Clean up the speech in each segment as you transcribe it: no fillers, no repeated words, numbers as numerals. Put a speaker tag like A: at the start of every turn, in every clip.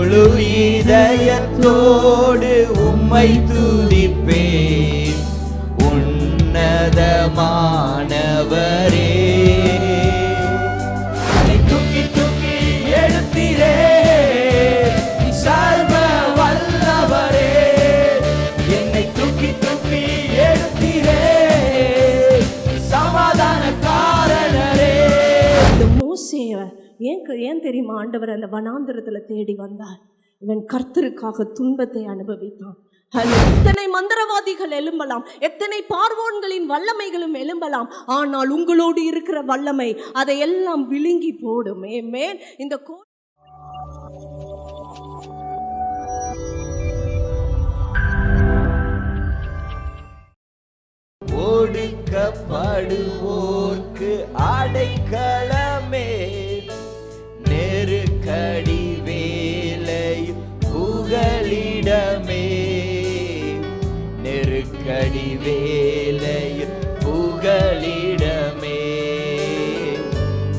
A: முழு இதயத்தோடு உம்மை துதிப்பேன் உன்னதமானவரே. தூக்கி தூக்கி எழுத்திரே சர்வ வல்லவரே, என்னை தூக்கி தூக்கி எழுத்திரே சமாதான காரணரே.
B: இந்த மோசேய ஏன் தெரியுமா ஆண்டவர் அந்த வனாந்திரத்துல தேடி வந்தார்? இவன் கர்த்தருக்காக துன்பத்தை அனுபவித்தான். எத்தனை மந்திரவாதிகள் எழும்பலாம், எத்தனை பார்வோன்களின் வல்லமைகளும் எழும்பலாம், ஆனால் உங்களோடு இருக்கிற வல்லமை அதை எல்லாம் விழுங்கி போடும். ஆமென். இந்த
A: ஒடுக்கப்படுவோர்க்கு அடைக்கலமே, நெருக்கடி வேலையில் புகலிடமே, நெருக்கடி வேலையில் புகலிடமே,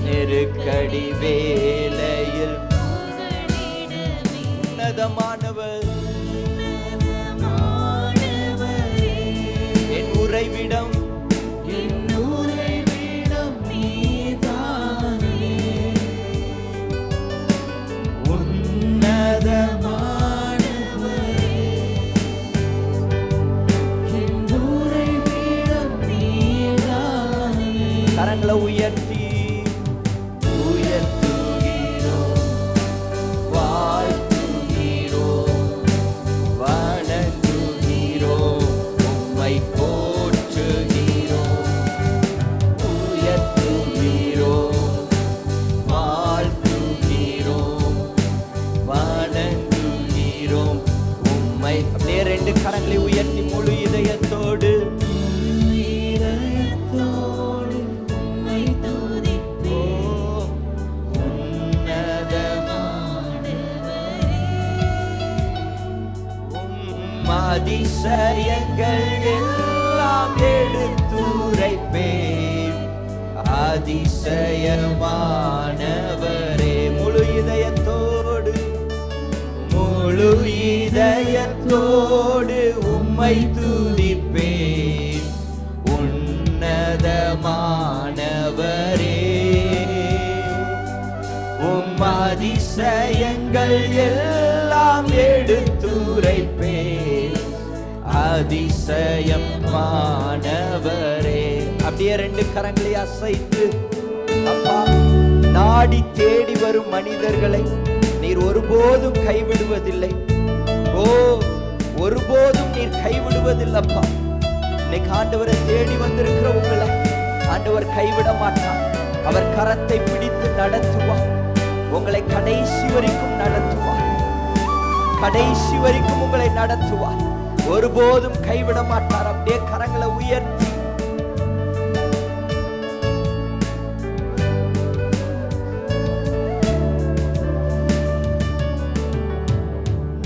A: நெருக்கடி வேலையில் உன்னதமானவர் என் உறைவிடம், என் உறைவிடம் நீதானே, உன்னதமானவரே என் உறைவிடம் நீதானே. கரங்களை உயர்த்தி உயர்த்துகிறோம், வாழ்த்துகிறோம், வணங்குகிறோம், உம்மை போற்றுகிறோம், உயர்த்துகிறோம், வாழ்த்துகிறோம், வணங்குகிறோம் உம்மை. அப்படியே ரெண்டு கரங்களை உயர்த்தி முழு இதயத்தோடு உம்மை துதிப்போம் உன்னதமானவரே. உம் அதிசயங்கள் எல்லாம் எடுத்துரைப்பேன், அதிசயமானவரே. முழு இதயத்தோடு முழு இதயத்தோடு உம்மை துதிப்பேன் உன்னதமானவரே. உம் அதிசயங்கள் எல்லாம் எடுத்துரைப்பேன், அதிசயமானவரே. அப்படியே ரெண்டு கரங்களை அசைத்து, அப்பா, நாடி தேடி வரும் மனிதர்களை நீர் ஒருபோதும் கைவிடுவதில்லை. ஓ, ஒருபோதும் நீர் கைவிடுவதில்லப்பா. இன்னைக்கு ஆண்டவரை தேடி வந்திருக்கிற உங்களை ஆண்டவர் கைவிட மாட்டார். அவர் கரத்தை பிடித்து நடத்துவார், உங்களை கடைசி வரைக்கும் நடத்துவார், கடைசி வரைக்கும் உங்களை நடத்துவார், ஒருபோதும் கைவிட மாட்டார். அப்படியே கரங்களை உயர்த்தி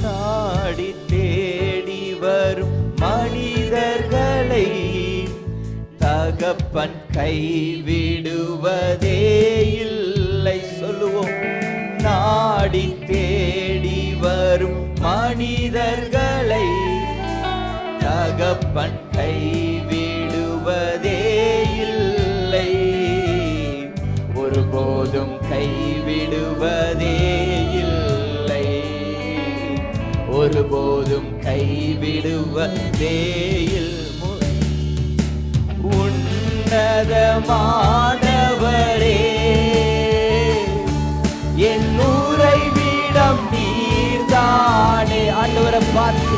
A: நாடி தேடி வரும் மனிதர்களை தகப்பன் கைவிடுவதே இல்லை. சொல்லுவோம், நாடி தேடி வரும் மனிதர்களை தகப்பன் கைவிடுவதே இல்லை, ஒருபோதும் கைவிடுவதே இல்லை, ஒருபோதும் கைவிடுவதே இல்லை. உன்னதமானவரே என் உறைவிடம் நீர்தானே. ஆண்டவரை பார்த்து,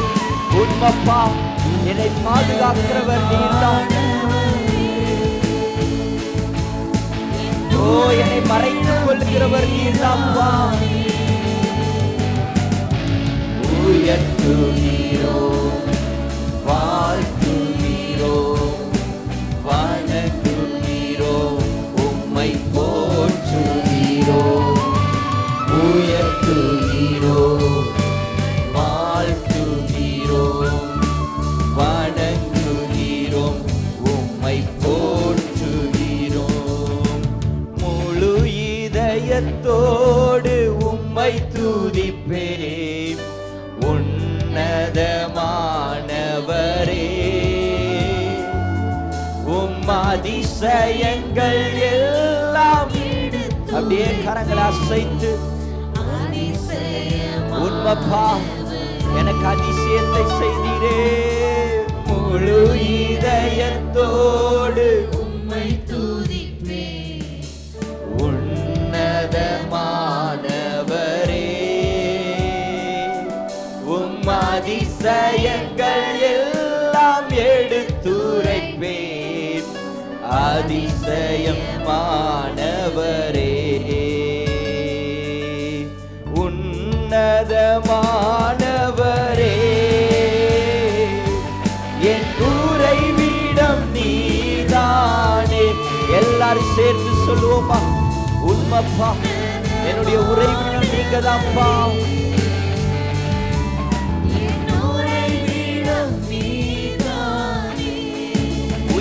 A: உண்மைப்பா, என்னை பாதுகாக்கிறவர் நீர்தான். ஓ, என்னை மறைத்துக் கொள்கிறவர் நீர்தான்ப்பா. உயர்த்துகிறோம், வாழ்த்துகிறோம், வணங்குகிறோம், உம்மை போற்றுகிறோம், உயர்த்துகிறோம், வாழ்த்துகிறோம், வணங்குகிறோம், உம்மை போற்றுகிறோம். முழு இதயத்தோடு உம்மை துதிப்போம் துதிப்பேன். உன்னதமானவரே, அதிசயங்கள் எல்லாம் அப்படியே கரங்களை அசைத்து உண்மைப்பா எனக்கு அதிசயத்தை செய்தீரே. முழு இதயத்தோடு உம்மை துதிப்பேன். உன்னதமானவரே, அதிசயங்கள் எல்லாம் எடுத்துரைப்பேன். அதிசயமானவரே, உன்னதமானவரே, என் உறைவிடம் நீதானே. எல்லாரும் சேர்ந்து சொல்லுவோமா? உண்மைப்பா, என்னுடைய உறைவிடம் நீங்கதான்ப்பா.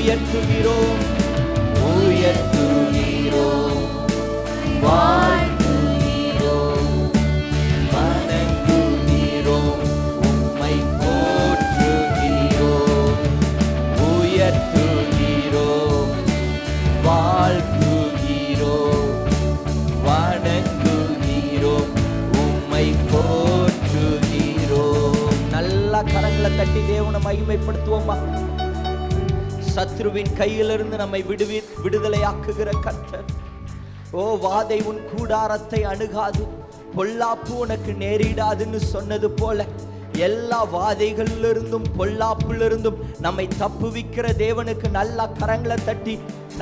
A: உயர்த்துகிறோம், உயர்த்துகிறோம், வாழ்த்துகிறோம், வணங்குகிறோம், உம்மை போற்றுகிறோம். உயர்த்துகிறோம், வாழ்த்துகிறோம், வணங்குகிறோம், உம்மை போற்றுகிறோம். நல்லா கரங்களை தட்டி தேவனை மகிமைப்படுத்துவோமா? சத்ருவின் கையிலிருந்து நம்மை விடுதலையாக்குகிற கர்த்தர். ஓ, வாதை உன் கூடாரத்தை அணுகாது, பொல்லாப்பு உனக்கு நேரிடாதுன்னு சொன்னது போல எல்லா வாதைகளிலிருந்தும் பொல்லாப்பிலிருந்தும் நம்மை தப்புவிக்கிற தேவனுக்கு நல்லா கரங்களை தட்டி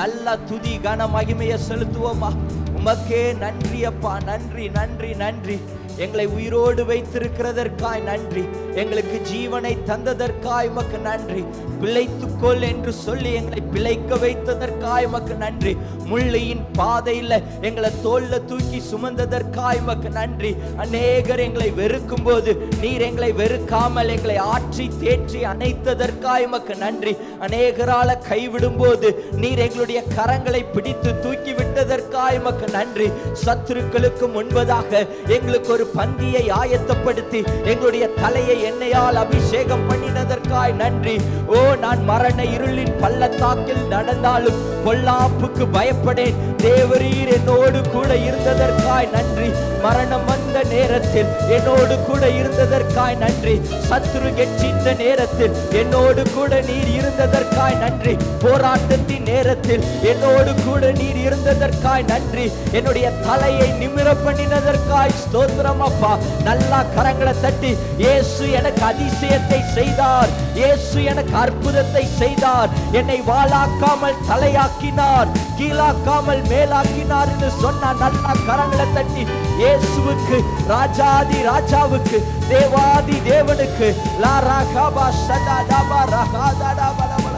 A: நல்லா துதி கன மகிமையை செலுத்துவோமா? உமக்கே நன்றி அப்பா, நன்றி நன்றி நன்றி. எங்களை உயிரோடு வைத்திருக்கிறதற்காய் நன்றி. எங்களுக்கு ஜீவனை தந்ததற்காய் உமக்கு நன்றி. பிழைத்துக்கொள் என்று சொல்லி எங்களை பிழைக்க வைத்ததற்காய் உமக்கு நன்றி. முள்ளியின் பாதையில் எங்களை தோல்ல தூக்கி சுமந்ததற்காய் உமக்கு நன்றி. அநேகர் எங்களை வெறுக்கும் போது நீர் எங்களை வெறுக்காமல் எங்களை ஆற்றி தேற்றி அணைத்ததற்காய் உமக்கு நன்றி. அநேகரால கைவிடும் போது நீர் எங்களுடைய கரங்களை பிடித்து தூக்கி விட்டதற்காய் உமக்கு நன்றி. சத்துருக்களுக்கு முன்பதாக எங்களுக்கு ஒரு பந்தியை ஆயத்தப்படுத்தி எங்களுடைய தலையை எண்ணெயால் அபிஷேகம் பண்ணினதற்காய் நன்றி. ஓ, நான் மரண இருளின் பள்ளத்தாக்கில் நடந்தாலும் பொல்லாப்புக்கு பயப்படேன், தேவரீர் என்னோடு கூட இருந்ததற்காய் நன்றி. மரணம் வந்த நேரத்தில் என்னோடு கூட இருந்ததற்காய் நன்றி. சத்துரு கெச்சித்த நேரத்தில் என்னோடு கூட நீர் இருந்ததற்காய் நன்றி. போராட்டத்தின் நேரத்தில் என்னோடு கூட நீர் இருந்ததற்காய் நன்றி. என்னுடைய தலையை நிமிர பண்ணினதற்காய் ஸ்தோத்திரம் அப்பா. நல்லா கரங்களை தட்டி, இயேசு எனக்கு அதிசயத்தை செய்தார், இயேசு எனக்கு அற்புதத்தை செய்தார், என்னை வாளாக்காமல் தலையாக்கினார், கீழாக்காமல் மேலாக்கினார் என்று சொன்னார். நல்லா கரங்களை தட்டி இயேசுவுக்கு, ராஜாதி ராஜாவுக்கு, தேவாதி தேவனுக்கு லா ராகாபா சதாடாபா ரகாதாடா பலபல.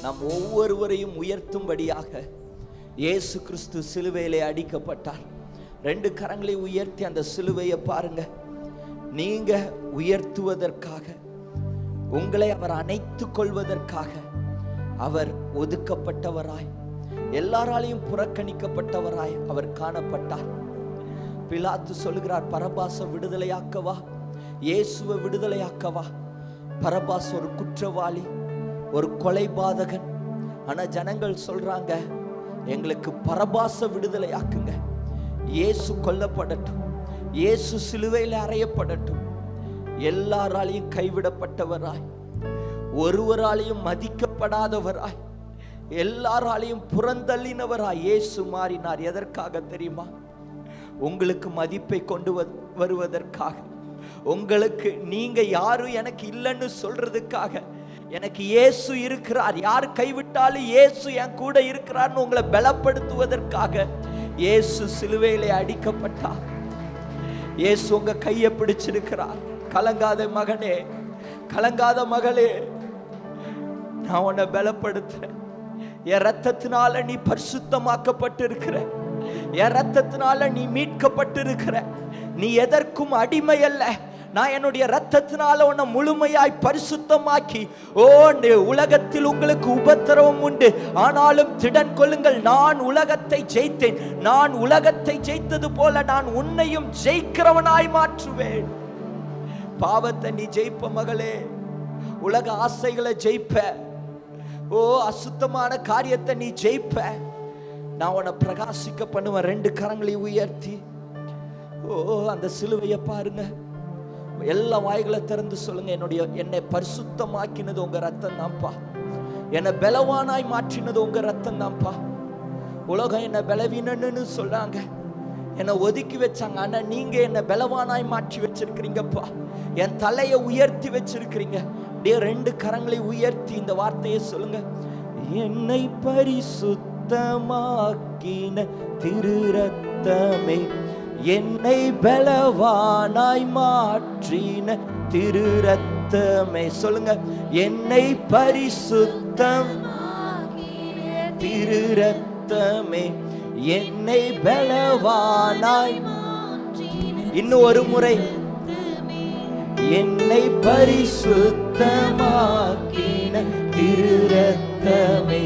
A: நாம் ஒவ்வொருவரையும் உயர்த்தும்படியாக இயேசு கிறிஸ்து சிலுவையிலே அடிக்கப்பட்டார். 2 கரங்களை உயர்த்தி அந்த சிலுவையை பாருங்க. நீங்க உயர்த்துவதற்காக, உங்களை அவர் அணைத்துக் கொள்வதற்காக அவர் ஒதுக்கப்பட்டவராய், எல்லாராலையும் புறக்கணிக்கப்பட்டவராய் அவர் காணப்பட்டார். பிலாத்து சொல்கிறார், பரபாச விடுதலையாக்கவா, இயேசுவை விடுதலையாக்கவா? பரபாஸ் ஒரு குற்றவாளி, ஒரு கொலைபாதகன். ஆனா ஜனங்கள் சொல்றாங்க, எங்களுக்கு பரபாச விடுதலையாக்குங்க, இயேசு கொல்லப்படட்டும், இயேசு சிலுவையில் அறையப்படட்டும். எல்லாராலையும் கைவிடப்பட்டவராய், ஒருவராலையும் மதிக்கப்படாதவராய், எல்லாராலையும் புறந்தள்ளினவராய் இயேசு மாறினார். எதற்காக தெரியுமா? உங்களுக்கு மதிப்பை கொண்டு வருவதற்காக, உங்களுக்கு நீங்க யாரும் எனக்கு இல்லைன்னு சொல்றதுக்காக. எனக்கு இயேசு இருக்கிறார், யார் கைவிட்டாலும் இயேசு என் கூட இருக்கிறார்னு உங்களை பலப்படுத்துவதற்காக இயேசு சிலுவையிலே அடிக்கப்பட்டார். இயேசு உங்க கையை பிடிச்சிருக்கிறார். கலங்காத மகனே, கலங்காத மகளே, நான் உன்னை பலப்படுத்துறேன். என் ரத்தத்தினால நீ பரிசுத்தமாக்கப்பட்டு இருக்கிற, என் ரத்தத்தினால நீ மீட்கப்பட்டு இருக்கிற. நீ எதற்கும் அடிமை அல்ல, நான் என்னுடைய இரத்தத்தினால உன்னை முழுமையாய் பரிசுத்தமாக்கி, ஓ உலகத்தில் உங்களுக்கு உபத்திரவம் உண்டு, ஆனாலும் திடன் கொள்ளுங்கள், நான் உலகத்தை ஜெயித்தேன், நான் உலகத்தை ஜெயித்தது போல நான் உன்னையும் ஜெயிக்கிறவனாய் மாற்றுவேன். பாவத்தை நீ ஜெயிப்ப மகளே, உலக ஆசைகளை ஜெயிப்ப, ஓ அசுத்தமான காரியத்தை நீ ஜெயிப்ப. நான் உன்னை பிரகாசிக்க பண்ணுவேன். 2 கரங்களை உயர்த்தி, ஓ அந்த சிலுவையை பாருங்க. எல்லா வாய்களை திறந்து சொல்லுங்க, என்னை பரிசுத்தமாக்கினது உங்க ரத்தம் தான்ப்பா, என்னை பலவானாய் மாற்றினது உங்க ரத்தம் தான்ப்பா. உலகம் என்னை பலவீனன்னு சொல்றாங்க, என்னை ஒதுக்கி வச்சாங்க, ஆனா நீங்க என்னை பலவானாய் மாற்றி வச்சிருக்கிறீங்கப்பா. என் தலையை உயர்த்தி வச்சிருக்கிறீங்க. அப்படியே 2 கரங்களை உயர்த்தி இந்த வார்த்தையை சொல்லுங்க, என்னை பரிசுத்தமாக்கின திரு ரத்தமே, என்னை பலவானாய் மாற்றின திரு ரத்தமே. சொல்லுங்க, என்னை பரிசுத்தம் திரு ரத்தமே, என்னை பலவானாய். இன்னும் ஒரு முறை, என்னை பரிசுத்தமாக்கின திரு ரத்தமே,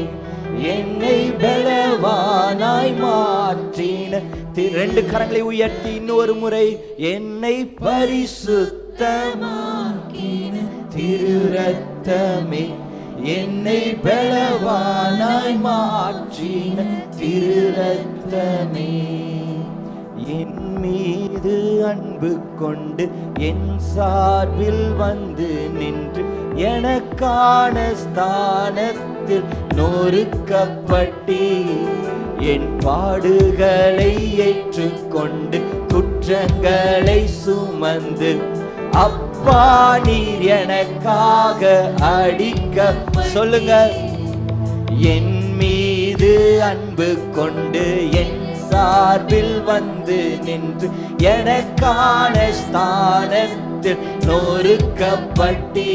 A: என்னை பலவானாய் மாற்றின. 2 கரங்களை உயர்த்தி இன்னும் ஒரு முறை, என்னை பரிசுத்தமாக்கின திரு ரத்தமே, என்னை பலவானாய் மாற்றின திரு ரத்தமே. என் மீது அன்பு கொண்டு என் சார்பில் வந்து நின்று எனக்கான ஸ்தானத்தில் நொறுக்கப்பட்டி, என் பாடுகளை ஏற்றுக்கொண்டு குற்றங்களை சுமந்து, அப்பா நீர் எனக்காக அடிக்க. சொல்லுங்க, என் மீது அன்பு கொண்டு என் சார்பில் வந்து நின்று எனக்கான ஸ்தானத்தில் நொறுக்கப்பட்டி,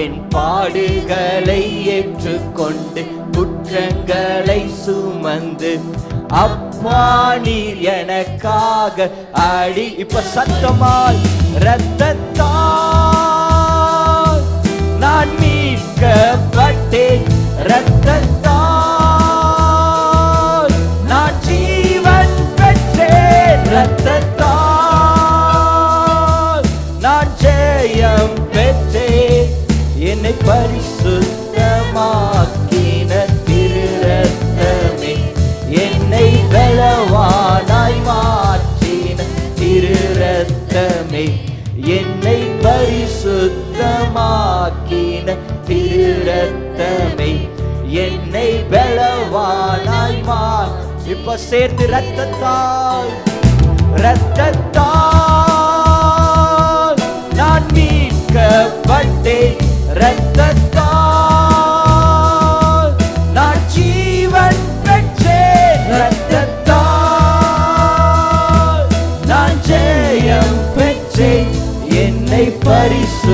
A: என் பாடுகளை ஏற்றுக்கொண்டு குற்றங்களை சுமந்து, அப்பா நீர் எனக்காக அடி. இப்ப சத்தமாய், இரத்தத்தால் நான் மீட்கப்பட்டேன், இரத்தத்தால் நான் ஜீவன் பெற்றேன், இரத்தத்தால் நான் ஜெயம் பெற்றேன், என்னை பரிசுத்தமாக்கின திரு ரத்தமே, என்னை பலவானாய் மாற்றின திரு ரத்தமே, என்னை பரிசுத்தமாக்கின திரு ரத்தமே, என்னை பலவானாய் மாற்றி. இப்ப சேர்ந்து, ரத்தத்தால் ரத்தத்தால் நான் மீட்கப்பட்டேன், ரத்தத்தால் நான் ஜீவன் பெற்றேன், ரத்தத்தால் நான் ஜெயம் பெற்றேன், என்னை பரிசுத்தமாக்கின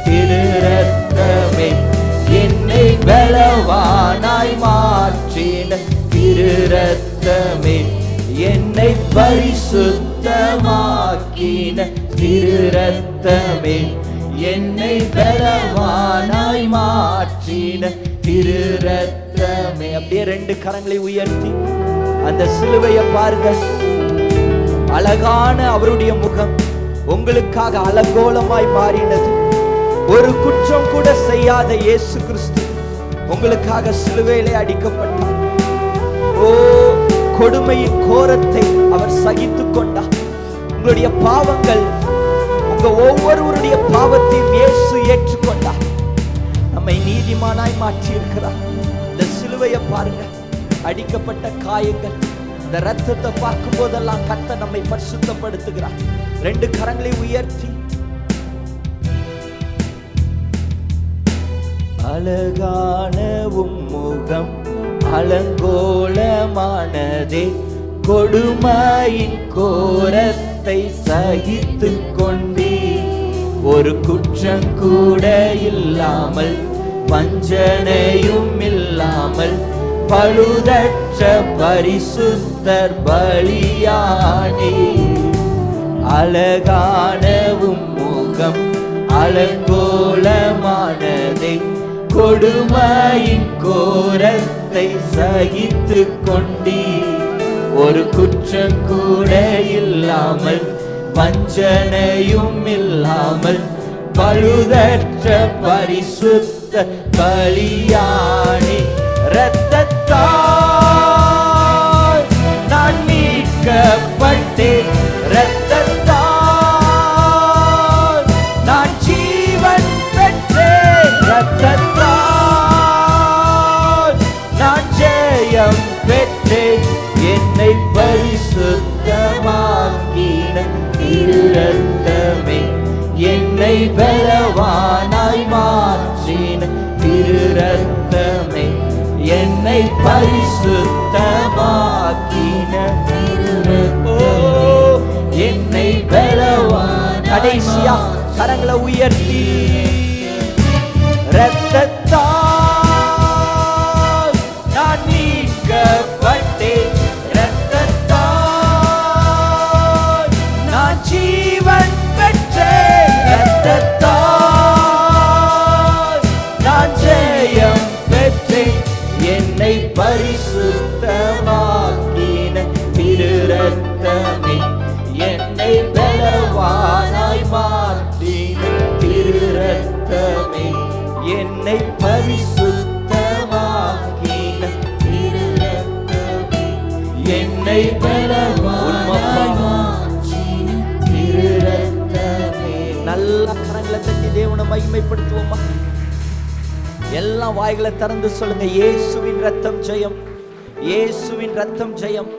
A: திரு ரத்தமே, என்னை பலவானாய் மாற்றின திரு ரத்தமே, என்னை பரிசுத்தமாக்கின திரு ரத்தமே, என்னை பலவானாய் மாற்றின திரு ரத்தமே. அப்படியே 2 கரங்களை உயர்த்தி அந்த சிலுவையை பாருங்க. அழகான அவருடைய முகம் உங்களுக்காக அலங்கோலமாய் மாறினது. ஒரு குற்றம் கூட செய்யாத இயேசு கிறிஸ்து உங்களுக்காக சிலுவையிலே அடிக்கப்பட்டார். ஓ, கொடுமையின் கோரத்தை அவர் சகித்துக் கொண்டார். உங்களுடைய பாவங்கள், உங்க ஒவ்வொருவருடைய பாவத்தையும் இயேசு ஏற்றுக்கொண்டார். நம்மை நீதிமானாய் மாற்றி இருக்கிறார். இந்த சிலுவையை பாருங்க, அடிக்கப்பட்ட காயங்கள், இந்த ரத்தத்தை பார்க்கும் போதெல்லாம் கர்த்தர் நம்மை பரிசுத்தப்படுத்துகிறார். 2 கரங்களை உயர்த்தி, அழகான உம்முகம் அலங்கோலமானதே, கொடுமையின் கோரத்தை சகித்து கொண்டே, ஒரு குற்றம் கூட இல்லாமல் வஞ்சனையும் இல்லாமல் பழுதற்ற பரிசுத்தர் பலியானே. அழகானவும் முகம் அலங்கோலமானதை கொடுமையின் கோரத்தை சகித்து கொண்டீ. ஒரு குற்றம் கூட இல்லாமல் வஞ்சனையும் இல்லாமல் பழுதற்ற பரிசுத்த பலியானே. இரத்தத்தால் நான் மீட்கப்பட்டேன், இரத்தத்தால் நான் ஜீவன் பெற்றேன், இரத்தத்தால் நான் ஜெயம் பெற்றேன். என்னை பரிசுத்தமாக்கின இரத்தமே, என்னை பலவானாய் மாற்றின இரத்தமே, என்னை பரிசுத்தமாக்கின என்னை பலவான். கடைசியா கரங்களை உயர்த்தி இரத்தத்தால் நான் மீட்கப்பட்டேன், இரத்தத்தால் நான் ஜீவன் பெற்றேன், இரத்தத்தால் நான் ஜெயம் பெற்றேன். என்னை பரிசுத்தமாக்கின இரத்தமே, என்னை பலவானாய் மாற்றின இரத்தமே, என்னை பரிசுத்தமாக்கின இரத்தமே, என்னை பலவானாய் மாற்றின இரத்தமே. நல்ல கரங்களை தட்டி தேவனை மகிமைப்படுத்துவோமா? எல்லாம் வாய்களை திறந்து சொல்லுங்க. இயேசுவின் ரத்தம் ஜெயம், இயேசுவின் ரத்தம் ஜெயம்,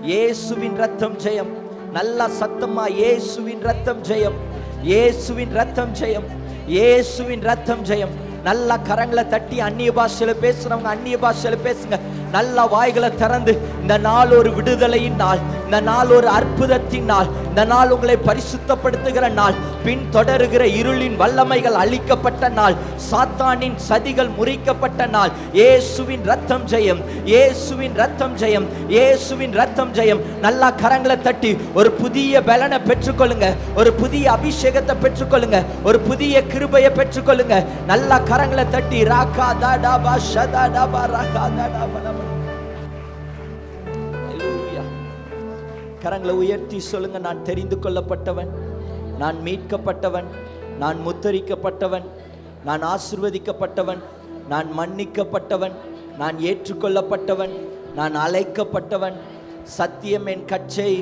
A: இயேசுவின் ரத்தம் ஜெயம். நல்ல சத்தமா இயேசுவின் ரத்தம் ஜெயம், இயேசுவின் ரத்தம் ஜெயம், இயேசுவின் ரத்தம் ஜெயம். நல்ல கரங்களை தட்டி அந்நிய பாஷையில பேசுறவங்க அந்நிய பாஷையில பேசுங்க. நல்ல வாய்களை திறந்து, இந்த நாள் ஒரு விடுதலையின் நாள், இந்த நாள் ஒரு அற்புதத்தின் நாள், இந்த நாள் உங்களை பரிசுத்தப்படுத்துகிற நாள், பின் தொடருகிற இருளின் வல்லமைகள் அழிக்கப்பட்ட நாள், சாத்தானின் சதிகள் முறிக்கப்பட்ட நாள். இயேசுவின் ரத்தம் ஜெயம், இயேசுவின் ரத்தம் ஜெயம், இயேசுவின் ரத்தம் ஜெயம். நல்லா கரங்களை தட்டி ஒரு புதிய பலனை பெற்றுக்கொள்ளுங்க, ஒரு புதிய அபிஷேகத்தை பெற்றுக்கொள்ளுங்க, ஒரு புதிய கிருபையை பெற்றுக்கொள்ளுங்க. நல்லா கரங்களை தட்டி ராகா தாடா பா ஷதா டபா ராகா தாடா பலா. கரங்களை உயர்த்தி சொல்லுங்க. நான் தெரிந்து கொள்ளப்பட்டவன், நான் மீட்கப்பட்டவன், நான் முத்தரிக்கப்பட்டவன், நான் ஆசீர்வதிக்கப்பட்டவன், நான் மன்னிக்கப்பட்டவன், நான் ஏற்றுக்கொள்ளப்பட்டவன், நான் அழைக்கப்பட்டவன். சத்தியம் என் கச்சை,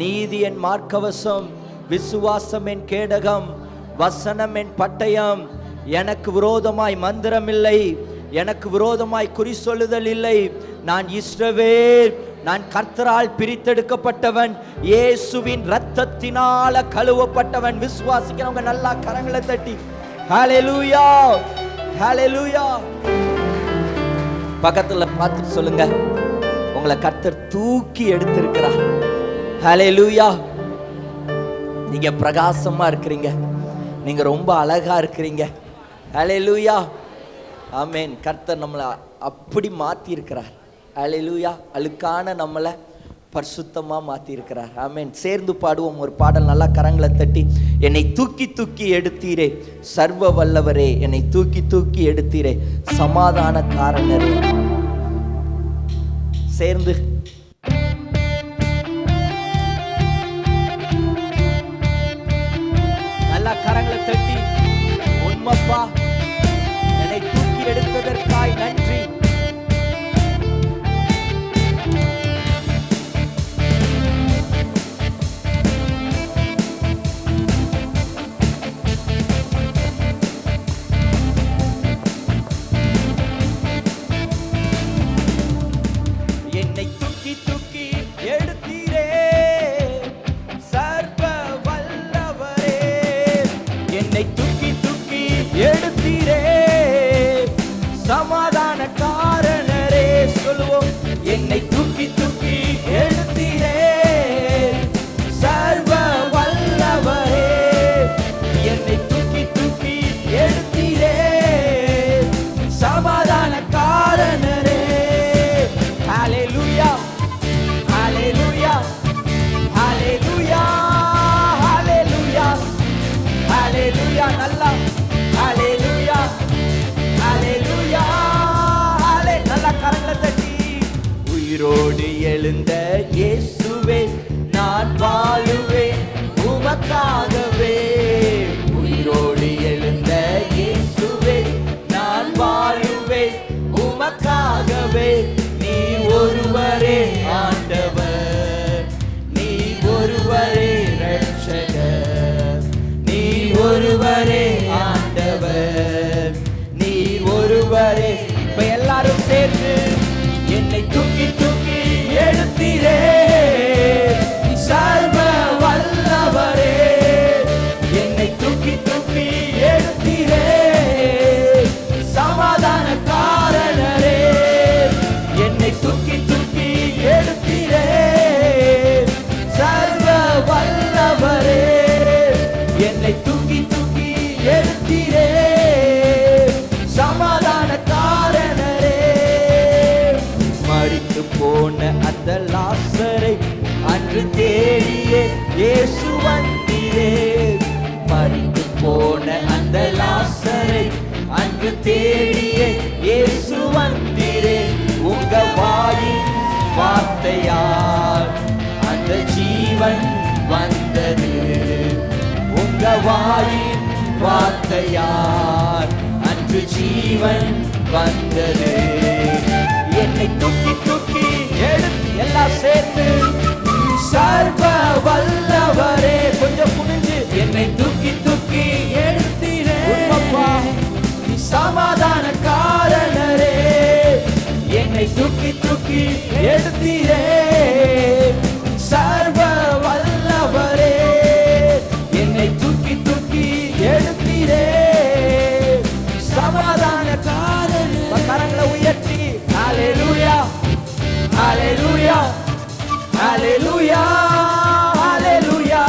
A: நீதி என் மார்க்கவசம், விசுவாசம் என் கேடகம், வசனம் என் பட்டயம். எனக்கு விரோதமாய் மந்திரம் இல்லை, எனக்கு விரோதமாய் குறி சொல்லுதல் இல்லை. நான் இஸ்ரவேல், நான் கர்த்தரால் பிரித்தெடுக்கப்பட்டவன், இயேசுவின் இரத்தத்தினால கழுவப்பட்டவன். விசுவாசிக்கிறவங்க நல்லா கரங்களை தட்டி ஹல்லேலூயா, ஹல்லேலூயா. பக்கத்துல பார்த்து சொல்லுங்க, உங்களை கர்த்தர் தூக்கி எடுத்திருக்கிறார். ஹல்லேலூயா. நீங்க பிரகாசமா இருக்கிறீங்க, நீங்க ரொம்ப அழகா இருக்கிறீங்க. ஹல்லேலூயா, ஆமென். கர்த்தர் நம்மளை அப்படி மாத்தி இருக்கிறார். ஹல்லேலூயா. அழுக்கான நம்மளை பரிசுத்தமா மாத்தி இருக்கிறார். ஆமென். சேர்ந்து பாடுவோம் ஒரு பாடல். நல்லா கரங்களை தட்டி. என்னை தூக்கி தூக்கி எடுத்தீரே சர்வ வல்லவரே, என்னை தூக்கி தூக்கி எடுத்தீரே சமாதான காரணரே. சேர்ந்து நல்லா கரங்களை தட்டி, உண்மைப்பா என்னை தூக்கி எடுத்ததற்காய் நன்றி. என்னை தூக்கி தூக்கி எடுத்தீரே சர்வ வல்லவரே, என்னை தூக்கி தூக்கி எடுத்தீரே சமாதான காரணரே. சொல்லுவோம். என்னை தூக்கி தூக்கி எடுத்தீரே சர்வ வல்லவரே, என்னை தூக்கி தூக்கி எடுத்தீரே சமாதான காரணரே. Hallelujah, hallelujah, hallelujah, எழுந்த இயேசுவே நான் வாழுவேன் உமக்காகவே. உயிரோடு எழுந்த இயேசுவே நான் வாழுவேன் உமக்காகவே. நீ ஒருவரே ஆண்டவர், நீ ஒருவரே இரட்சகர், நீ ஒருவரே ஆண்டவர், நீ ஒருவரே. இப்ப எல்லாரும் சேர்ந்து என்னை தூக்கி தூக்கி எடுத்தீரே சர்வ வல்லவரே. என்னை தூக்கி தூக்கி எடுத்தீரே சமாதான காரணரே. என்னை தூக்கி தூக்கி எடுத்தீரே சர்வ வல்லவரே. என்னை தூக்கி தூக்கி எடுத்தீரே சமாதான காரணரே. மரித்து போன அந்த லாசரை அன்று தேடியே இயேசு வந்தீரே. மரித்து போன அந்த லாசரை அன்று தேடியே இயேசு வந்தீரே. உங்க வாயின் வார்த்தையால் அந்த ஜீவன் வந்தது. உங்க வாயின் வார்த்தையால் அன்று ஜீவன் வந்தது. என்னை தூக்கி தூக்கி எடுத்து எல்லாம் சேர்த்து சர்வ வல்லவரே. கொஞ்சம் புரிஞ்சு என்னை தூக்கி தூக்கி எடுத்தீரே சமாதான காரணரே. என்னை தூக்கி தூக்கி எடுத்தீரே சர்வ வல்லவரே. என்னை தூக்கி தூக்கி எடுத்தீரே சமாதான காரணரே. கரங்களை உயர்த்தி ஹalleluya ஹalleluya ஹalleluya ஹalleluya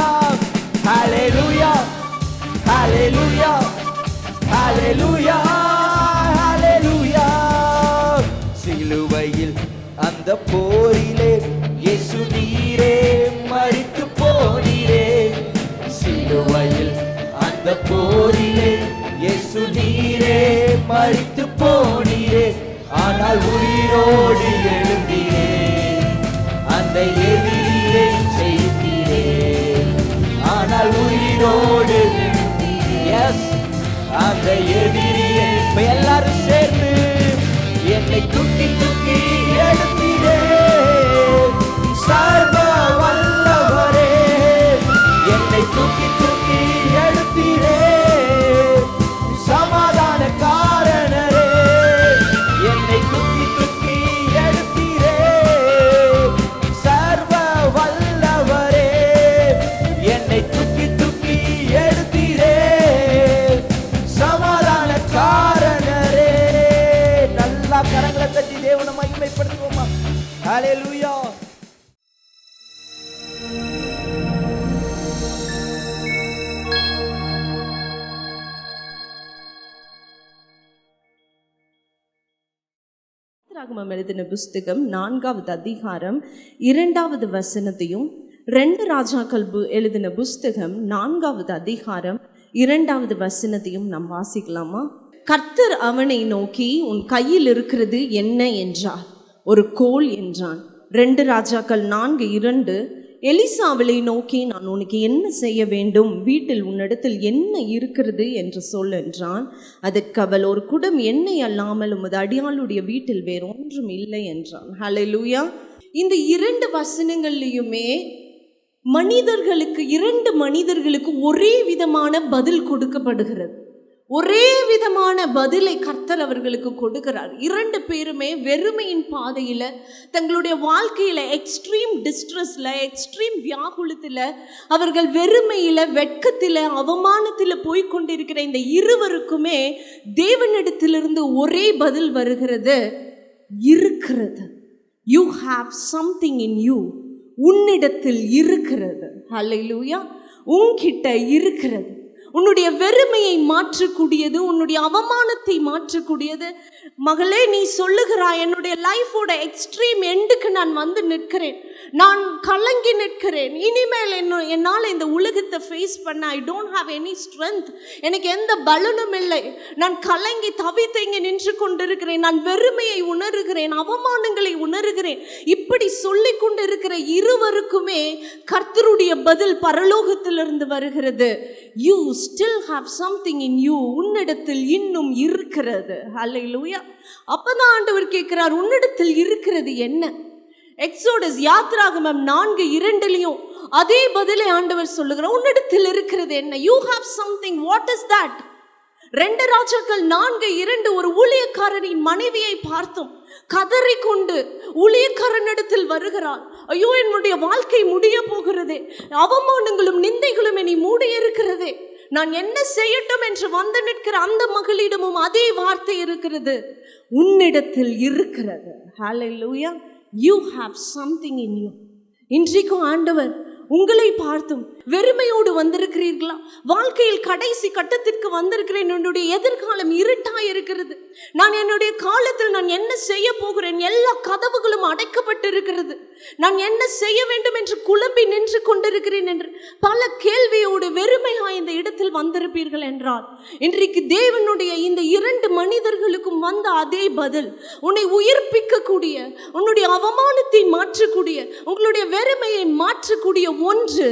A: ஹalleluya ஹalleluya ஹalleluya ஹalleluya. சிலுவையில் அந்த போரிலே இயேசு நீரே மரித்து போனீரே. சிலுவையில் அந்த போரிலே இயேசு நீரே மரித்து போனீரே. ஆனால் உயிரோடு எழுந்தீரே அந்த எதிரியை செய்தீரே. ஆனால் உயிரோடு எஸ் அந்த எதிரியை. இப்ப எல்லாரும் சேர்ந்து என்னை தூக்கி தூக்கி எடுத்தீரே சர்வ வல்லவரே. என்னை தூக்கி தூக்கி எடுத்தீரே சமாதான காரணரே. என்னை தூக்கி தூக்கி எடுத்தீரே சர்வ வல்லவரே. என்னை தூக்கி தூக்கி எடுத்தீரே சமாதான காரணரே. நல்லா கரங்களை தட்டி தேவனை மகிமைப்படுத்துவோமா. ஹalleluya.
B: யாத்திராகமம் எழுதின புஸ்தகம் 4வது அதிகாரம் 2வது வசனத்தையும் 2 ராஜாக்கள் எழுதின புஸ்தகம் 4வது அதிகாரம் 2வது வசனத்தையும் நாம் வாசிக்கலாமா? கர்த்தர் அவனை நோக்கி உன் கையில் இருக்கிறது என்ன என்றார். ஒரு கோல் என்றான். 2 ராஜாக்கள் 4:2 எலிசா அவளை நோக்கி நான் உனக்கு என்ன செய்ய வேண்டும், வீட்டில் உன்னிடத்தில் என்ன இருக்கிறது என்று சொல் என்றான். அதற்கு அவள் ஒரு குடம் எண்ணெய் அல்லாமல் உமது அடியாளுடைய வீட்டில் வேறொன்றும் இல்லை என்றான். ஹல்லேலூயா. இந்த 2 வசனங்கள்லையுமே மனிதர்களுக்கு 2 மனிதர்களுக்கு ஒரே விதமான பதில் கொடுக்கப்படுகிறது. ஒரே விதமான பதிலை கர்த்தர் அவர்களுக்கு கொடுக்கிறார். 2 பேருமே வெறுமையின் பாதையில், தங்களுடைய வாழ்க்கையில் எக்ஸ்ட்ரீம் டிஸ்ட்ரெஸ்ல, எக்ஸ்ட்ரீம் வியாகுலத்தில், அவர்கள் வெறுமையில், வெட்கத்தில், அவமானத்தில் போய்கொண்டிருக்கிற இந்த இருவருக்குமே தேவனிடத்திலிருந்து ஒரே பதில் வருகிறது. இருக்கிறது. You have something in you. உன்னிடத்தில் இருக்கிறது. ஹல்லேலூயா. உன்கிட்ட இருக்கிறது. உன்னுடைய வெறுமையை மாற்றக்கூடியது, உன்னுடைய அவமானத்தை மாற்றக்கூடியது. மகளே, நீ சொல்லுகிறாய் என்னுடைய லைஃபோட எக்ஸ்ட்ரீம் எண்டுக்கு நான் வந்து நிற்கிறேன், நான் கலங்கி நிற்கிறேன். இனிமேல் என்னால் இந்த உலகத்தை ஃபேஸ் பண்ண I don't have any strength. எனக்கு எந்த பலனும் இல்லை. நான் கலங்கி தவித்து இங்கே நின்று கொண்டிருக்கிறேன். நான் வெறுமையை உணர்கிறேன், அவமானங்களை உணர்கிறேன். இப்படி சொல்லி கொண்டிருக்கிற இருவருக்குமே கர்த்தருடைய பதில் பரலோகத்திலிருந்து வருகிறது. You still have something in you. உன்னிடத்தில் இன்னும் இருக்கிறது. ஹல்லேலூயா. அப்பதான் ஆண்டவர் கேட்கிறார், உன்னிடத்தில் இருக்கிறது என்ன? எக்ஸோடஸ் யாத்ராகமம் 4:2 அதே பதிலை ஆண்டவர் சொல்லுகிறார். உன்னிடத்தில் இருக்கிறது என்ன? You have something. What is that? 2 ராஜாக்கள் 4:2 ஒரு ஊழியக்காரனின் மனைவியை பார்த்தும் கதறிக்கொண்டு ஊழியக்காரனிடத்தில் வருகிறாள். ஐயோ, என்னுடைய வாழ்க்கை முடிய போகிறதே, அவமானங்களும் நிந்தைகளும் என்னை மூடி இருக்கிறதே, நான் என்ன செய்யட்டும் என்று வந்து நிற்கிற அந்த மகளிடமும் அதே வார்த்தை இருக்கிறது, உன்னிடத்தில் இருக்கிறது. ஹல்லேலூயா. You have something in you. இன்றைக்கும் ஆண்டவர் உங்களை பார்த்தும் வெறுமையோடு வந்திருக்கிறீர்களா? வாழ்க்கையில் கடைசி கட்டத்திற்கு வந்திருக்கிறேன், என்னுடைய எதிர்காலம் இருட்டாய் இருக்கிறது, நான் என்னுடைய காலத்தில் நான் என்ன செய்ய போகிறேன், எல்லா கதவுகளும் அடைக்கப்பட்டு இருக்கிறது, நான் என்ன செய்ய வேண்டும் என்று குழம்பி நின்று கொண்டிருக்கிறேன் என்று பல கேள்வியோடு வெறுமையாய் இந்த இடத்தில் வந்திருப்பீர்கள் என்றால், இன்றைக்கு தேவனுடைய இந்த 2 மனிதர்களுக்கும் வந்த அதே பதில், உன்னை உயிர்ப்பிக்கக்கூடிய, உன்னுடைய அவமானத்தை மாற்றக்கூடிய, உங்களுடைய வெறுமையை மாற்றக்கூடிய ஒன்று,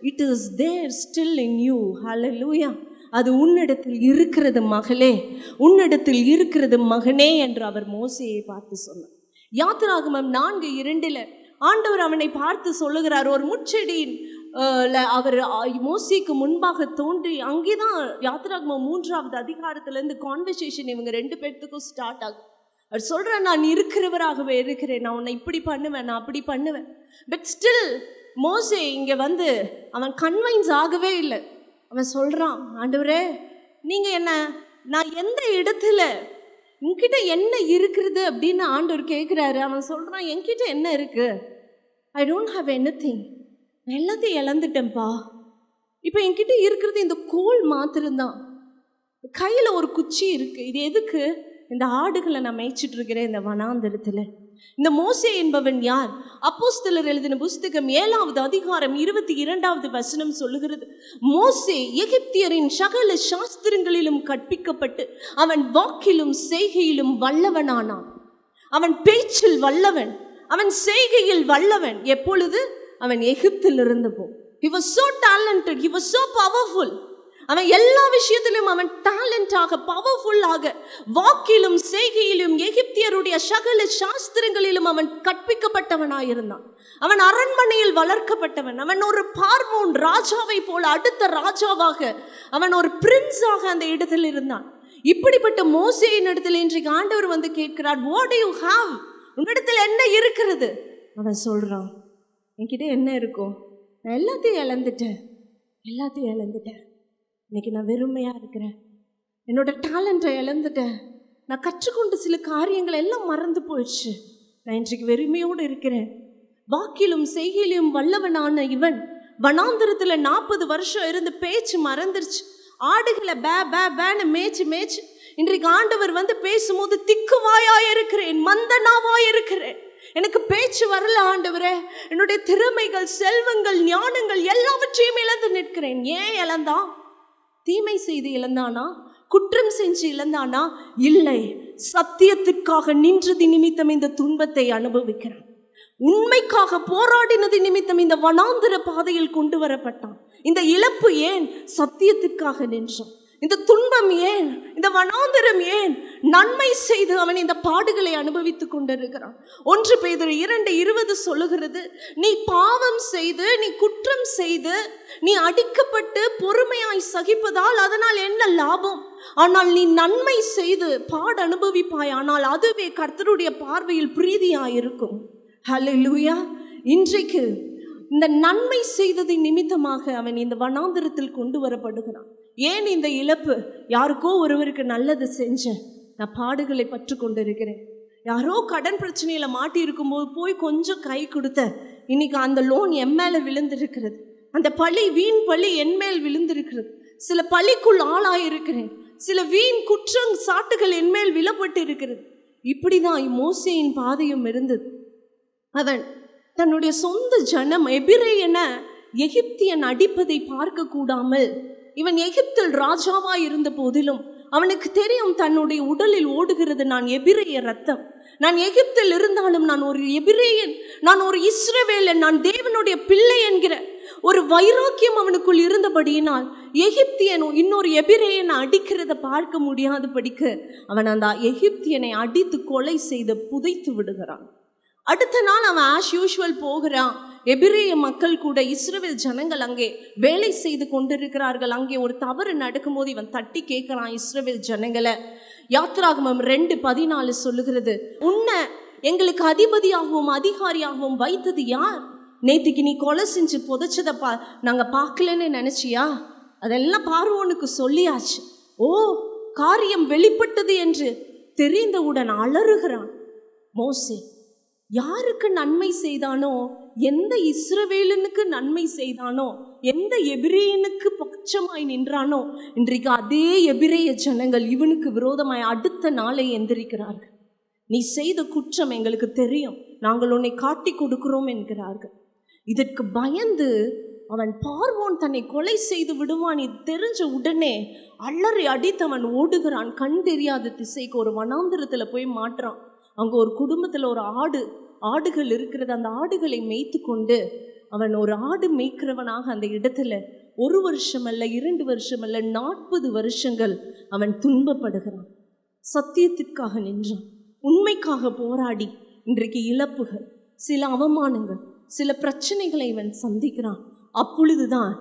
B: it is there still in you. Hallelujah. அது உன்னிடத்தில் இருக்கிறது மகளே, உன்னிடத்தில் இருக்கிறது மகனே என்று அவர் மோசேயை பார்த்து சொன்னார். யாத்ராகமம் 4:2 ஆண்டவர் அவனை பார்த்து சொல்லுகிறார். ஒரு முட்செடியின் அவர் மோசேக்கு முன்பாக தோன்றி, அங்கேதான் யாத்ராகமம் 3வது அதிகாரத்திலிருந்து கான்வர்சேஷன் இவங்க 2 பேர்த்துக்கும் ஸ்டார்ட் ஆகும். அவர் சொல்ற, நான் இருக்கிறவராகவே இருக்கிறேன், நான் உன்னை இப்படி பண்ணுவேன், நான் அப்படி பண்ணுவேன். பட் ஸ்டில் மோசே இங்கே வந்து அவன் கன்வின்ஸ் ஆகவே இல்லை. அவன் சொல்கிறான், ஆண்டவரே நீங்கள் என்ன, நான் எந்த இடத்துல உன்கிட்ட என்ன இருக்கிறது அப்படின்னு ஆண்டவர் கேட்குறாரு. அவன் சொல்கிறான், என்கிட்ட என்ன இருக்குது? I don't have anything. நான் எல்லாத்தையும் இழந்துட்டேன்ப்பா. இப்போ என்கிட்ட இருக்கிறது இந்த கோல் மாத்திரம்தான், கையில் ஒரு குச்சி இருக்குது. இது எதுக்கு? இந்த ஆடுகளை நான் மேய்ச்சிட்டு இருக்கிறேன் இந்த வனாந்தரத்தில். இந்த மோசே என்பவன் யார்? அப்போஸ்தலர் எழுதின புஸ்தகம் 7வது அதிகாரம் 22வது வசனம் சொல்லுகிறது, மோசே எகிப்தியரின் சகல சாஸ்திரங்களிலும் கற்பிக்கப்பட்டு அவன் வாக்கிலும் செய்கையிலும் வல்லவனானான். அவன் பேச்சில் வல்லவன், அவன் செய்கையில் வல்லவன். எப்பொழுது? அவன் எகிப்தில் இருந்தப்போ. He was so talented, he was so powerful. அவன் எல்லா விஷயத்திலும் அவன் டேலண்டாக, பவர்ஃபுல்லாக, வாக்கிலும் செய்கையிலும் எகிப்தியருடைய சகல சாஸ்திரங்களிலும் அவன் கற்பிக்கப்பட்டவனாயிருந்தான். அவன் அரண்மனையில் வளர்க்கப்பட்டவன். அவன் ஒரு பார்வோன் ராஜாவை போல அடுத்த ராஜாவாக, அவன் ஒரு பிரின்ஸாக அந்த இடத்தில் இருந்தான். இப்படிப்பட்ட மோசேயின் இடத்துல இன்றைக்கு ஆண்டவர் வந்து கேட்கிறார், வாட் டு யூ ஹாவ்? உன்னிடத்தில் என்ன இருக்கிறது? அவன் சொல்றான், என்கிட்ட என்ன இருக்கும்? நான் எல்லாத்தையும் இழந்துட்டேன். இன்னைக்கு நான் வெறுமையாக இருக்கிறேன், என்னோட டேலண்ட்டை இழந்துட்டேன், நான் கற்றுக்கொண்ட சில காரியங்கள் எல்லாம் மறந்து போயிடுச்சு, நான் இன்றைக்கு வெறுமையோடு இருக்கிறேன். வாக்கிலும் செய்கையிலும் வல்லவனான இவன் வனாந்தரத்தில் 40 வருஷம் இருந்து பேச்சு மறந்துருச்சு. ஆடுகளை பேன்னு மேய்ச்சி இன்றைக்கு ஆண்டவர் வந்து பேசும்போது திக்குவாயிருக்கிறேன், மந்தனாவாயிருக்கிறேன், எனக்கு பேச்சு வரல ஆண்டவரே, என்னுடைய திறமைகள், செல்வங்கள், ஞானங்கள் எல்லாவற்றையும் இழந்து நிற்கிறேன். ஏன் இழந்தான்? தீமை செய்து இழந்தானா? குற்றம் செஞ்சு இழந்தானா? இல்லை, சத்தியத்திற்காக நின்றது நிமித்தம் இந்த துன்பத்தை அனுபவிக்கிறான். உண்மைக்காக போராடினது நிமித்தம் இந்த வனாந்தர பாதையில் கொண்டு வரப்பட்டான். இந்த இழப்பு ஏன்? சத்தியத்திற்காக நின்றான். இந்த துன்பம் ஏன்? இந்த வனாந்தரம் ஏன்? நன்மை செய்து அவன் இந்த பாடுகளை அனுபவித்துக் கொண்டிருக்கிறான். 1 பேதுரு 2:20 சொல்லுகிறது, நீ பாவம் செய்து, நீ குற்றம் செய்து, நீ அடிக்கப்பட்டு பொறுமையாய் சகிப்பதால் அதனால் என்ன லாபம்? ஆனால் நீ நன்மை செய்து பாடு அனுபவிப்பாய், ஆனால் அதுவே கர்த்தருடைய பார்வையில் பிரீதியாயிருக்கும். ஹல்லேலூயா. இன்றைக்கு இந்த நன்மை செய்ததின் நிமித்தமாக அவன் இந்த வனாந்தரத்தில் கொண்டு வரப்படுகிறான். ஏன் இந்த இழப்பு? யாருக்கோ ஒருவருக்கு நல்லது செஞ்சேன், நான் பாடுகளை பற்று கொண்டிருக்கிறேன். யாரோ கடன் பிரச்சனையில் மாட்டி இருக்கும்போது போய் கொஞ்சம் கை கொடுத்த, இன்னைக்கு அந்த லோன் என் மேலே விழுந்திருக்கிறது, அந்த பழி, வீண் பழி என் மேல் விழுந்திருக்கிறது. சில பழிக்குள் ஆளாயிருக்கிறேன், சில வீண் குற்றம் சாட்டுகள் என் மேல் விழப்பட்டு இருக்கிறது. இப்படிதான் மோசேயின் பாதையும் இருந்தது. அவன் தன்னுடைய சொந்த ஜனம் எபிரேயனை எகிப்தியன் அடிப்பதை பார்க்க கூடாமல், இவன் எகிப்தில் ராஜாவா இருந்த போதிலும் அவனுக்கு தெரியும் தன்னுடைய உடலில் ஓடுகிறது நான் எபிரேய ரத்தம், நான் எகிப்தில் இருந்தாலும் நான் ஒரு எபிரேயன், நான் ஒரு இஸ்ரவேலன், நான் தேவனுடைய பிள்ளை என்கிற ஒரு வைராக்கியம் அவனுக்குள் இருந்தபடியினால் எகிப்தியன் இன்னொரு எபிரேயனை அடிக்கிறத பார்க்க முடியாதபடிக்கு அவன் அந்த எகிப்தியனை அடித்து கொலை செய்து புதைத்து விடுகிறான். அடுத்த நாள் அவன் ஆஸ் யூஷுவல் போகிறான். எபிரேய மக்கள் கூட இஸ்ரவேல் ஜனங்கள் அங்கே வேலை செய்து கொண்டிருக்கிறார்கள். அங்கே ஒரு தவறு நடக்கும்போது இவன் தட்டி கேட்கிறான் இஸ்ரவேல் ஜனங்களை. யாத்ராகமம் 2:14 சொல்லுகிறது, உன்னை எங்களுக்கு அதிபதியாகவும் அதிகாரியாகவும் வைத்தது யார்? நேத்திக்கு நீ கொலை செஞ்சு புதைச்சதை நாங்க பார்க்கலன்னு நினைச்சியா? அதெல்லாம் பார்வோனுக்கு சொல்லியாச்சு. ஓ, காரியம் வெளிப்பட்டது என்று தெரிந்தவுடன் அலறுகிறான் மோசே. யாருக்கு நன்மை செய்தானோ, எந்த இஸ்ரவேலனுக்கு நன்மை செய்தானோ, எந்த எபிரேயனுக்கு பட்சமாய் நின்றானோ, இன்றைக்கு அதே எபிரேய ஜனங்கள் இவனுக்கு விரோதமாய் அடுத்த நாளை எந்திரிக்கிறார்கள். நீ செய்த குற்றம் எங்களுக்கு தெரியும், நாங்கள் உன்னை காட்டி கொடுக்கிறோம் என்கிறார்கள். இதற்கு பயந்து அவன் பார்வோன் தன்னை கொலை செய்து விடுவான் இது தெரிஞ்ச உடனே அலறி அடித்தவன் ஓடுகிறான். கண் தெரியாத திசைக்கு ஒரு வனாந்திரத்துல போய் மாட்டுறான். அங்கே ஒரு குடும்பத்தில் ஒரு ஆடுகள் இருக்கிறது. அந்த ஆடுகளை மேய்த்து கொண்டு அவன் ஒரு ஆடு மேய்க்கிறவனாக அந்த இடத்துல 1 வருஷம் அல்ல, 2 வருஷம் அல்ல, 40 வருஷங்கள் அவன் துன்பப்படுகிறான். சத்தியத்திற்காக நின்றான், உண்மைக்காக போராடி இன்றைக்கு இழப்புகள், சில அவமானங்கள், சில பிரச்சனைகளை இவன் சந்திக்கிறான். அப்பொழுதுதான்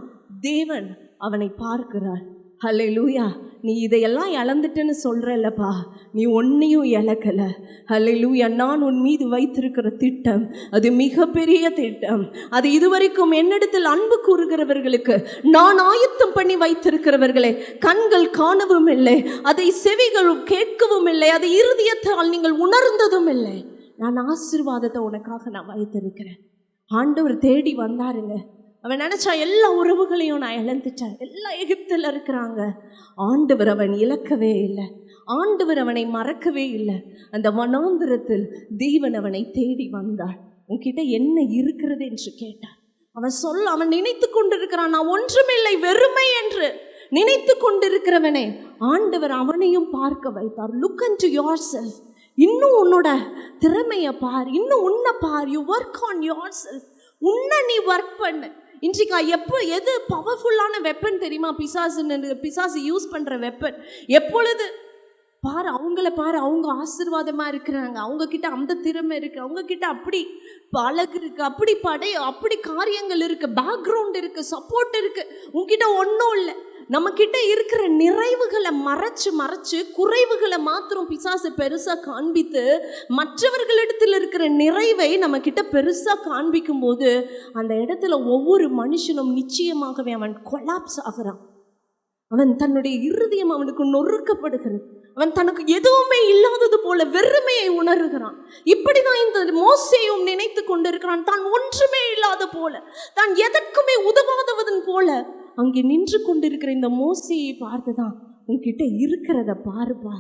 B: தேவன் அவனை பார்க்கிறார். ஹல்லேலூயா. நீ இதையெல்லாம் இழந்துட்டேன்னு சொல்கிறல்லப்பா, நீ ஒன்றையும் இழக்கலை. ஹல்லேலூயா. நான் உன் மீது வைத்திருக்கிற திட்டம் அது மிகப்பெரிய திட்டம். அது இதுவரைக்கும் என்னிடத்தில் அன்பு கூறுகிறவர்களுக்கு நான் ஆயத்தம் பண்ணி வைத்திருக்கிறவர்களே, கண்கள் காணவும் இல்லை, அதை செவிகள் கேட்கவும் இல்லை, அதை இருதயத்தால் நீங்கள் உணர்ந்ததும் இல்லை. நான் ஆசீர்வாதத்தை உனக்காக நான் வைத்திருக்கிறேன். ஆண்டவர் தேடி வந்தாருங்க. அவன் நினைச்சா எல்லா உறவுகளையும் நான் இழந்துட்டேன், எல்லா எகிப்தில் இருக்கிறாங்க. ஆண்டவர் அவன் இழக்கவே இல்லை, ஆண்டவர் அவனை மறக்கவே இல்லை. அந்த வனாந்திரத்தில் தேவன் அவனை தேடி வந்தார். உன்கிட்ட என்ன இருக்கிறது என்று கேட்டார். அவன் நினைத்து கொண்டிருக்கிறான் நான் ஒன்றுமில்லை வெறுமை என்று நினைத்து கொண்டிருக்கிறவனே ஆண்டவர் அவனையும் பார்க்க வைத்தார். Look unto yourself. இன்னும் உன்னோட திறமையை பார், இன்னும் உன்னை பார். You work on yourself. உன்னை நீ ஒர்க் பண்ணு. இன்றைக்கு எது பவர்ஃபுல்லான வெப்பன் தெரியுமா? பிசாசு யூஸ் பண்ணுற வெப்பன். எப்பொழுது பாரு, அவங்கள பாரு, அவங்க ஆசீர்வாதமாக இருக்கிறாங்க, அவங்கக்கிட்ட அந்த திறமை இருக்குது, அவங்கக்கிட்ட அப்படி அழகு இருக்குது, அப்படி காரியங்கள் இருக்குது, பேக்ரவுண்ட் இருக்குது, சப்போர்ட் இருக்குது. உங்ககிட்ட ஒன்றும் இல்லை. நம்மக்கிட்ட இருக்கிற நிறைவுகளை மறைச்சு குறைவுகளை மாத்திரம் பிசாசு பெருசாக காண்பித்து மற்றவர்களிடத்தில் இருக்கிற நிறைவை நம்மக்கிட்ட பெருசாக காண்பிக்கும் போது அந்த இடத்துல ஒவ்வொரு மனுஷனும் நிச்சயமாகவே அவன் கொலாப்ஸ் ஆகிறான். அவன் தன்னுடைய இருதயம் அவனுக்கு நொறுக்கப்படுகிறது. அவன் தனக்கு எதுவுமே இல்லாதது போல வெறுமையை உணர்கிறான். இப்படிதான் இந்த மோசேயும் நினைத்து கொண்டிருக்கிறான். தான் ஒன்றுமே இல்லாத போல, தான் எதற்குமே உதவாதவதன் போல அங்கே நின்று கொண்டிருக்கிற இந்த மோசேயை பார்த்துதான், உன்கிட்ட இருக்கிறத பாருப்பா,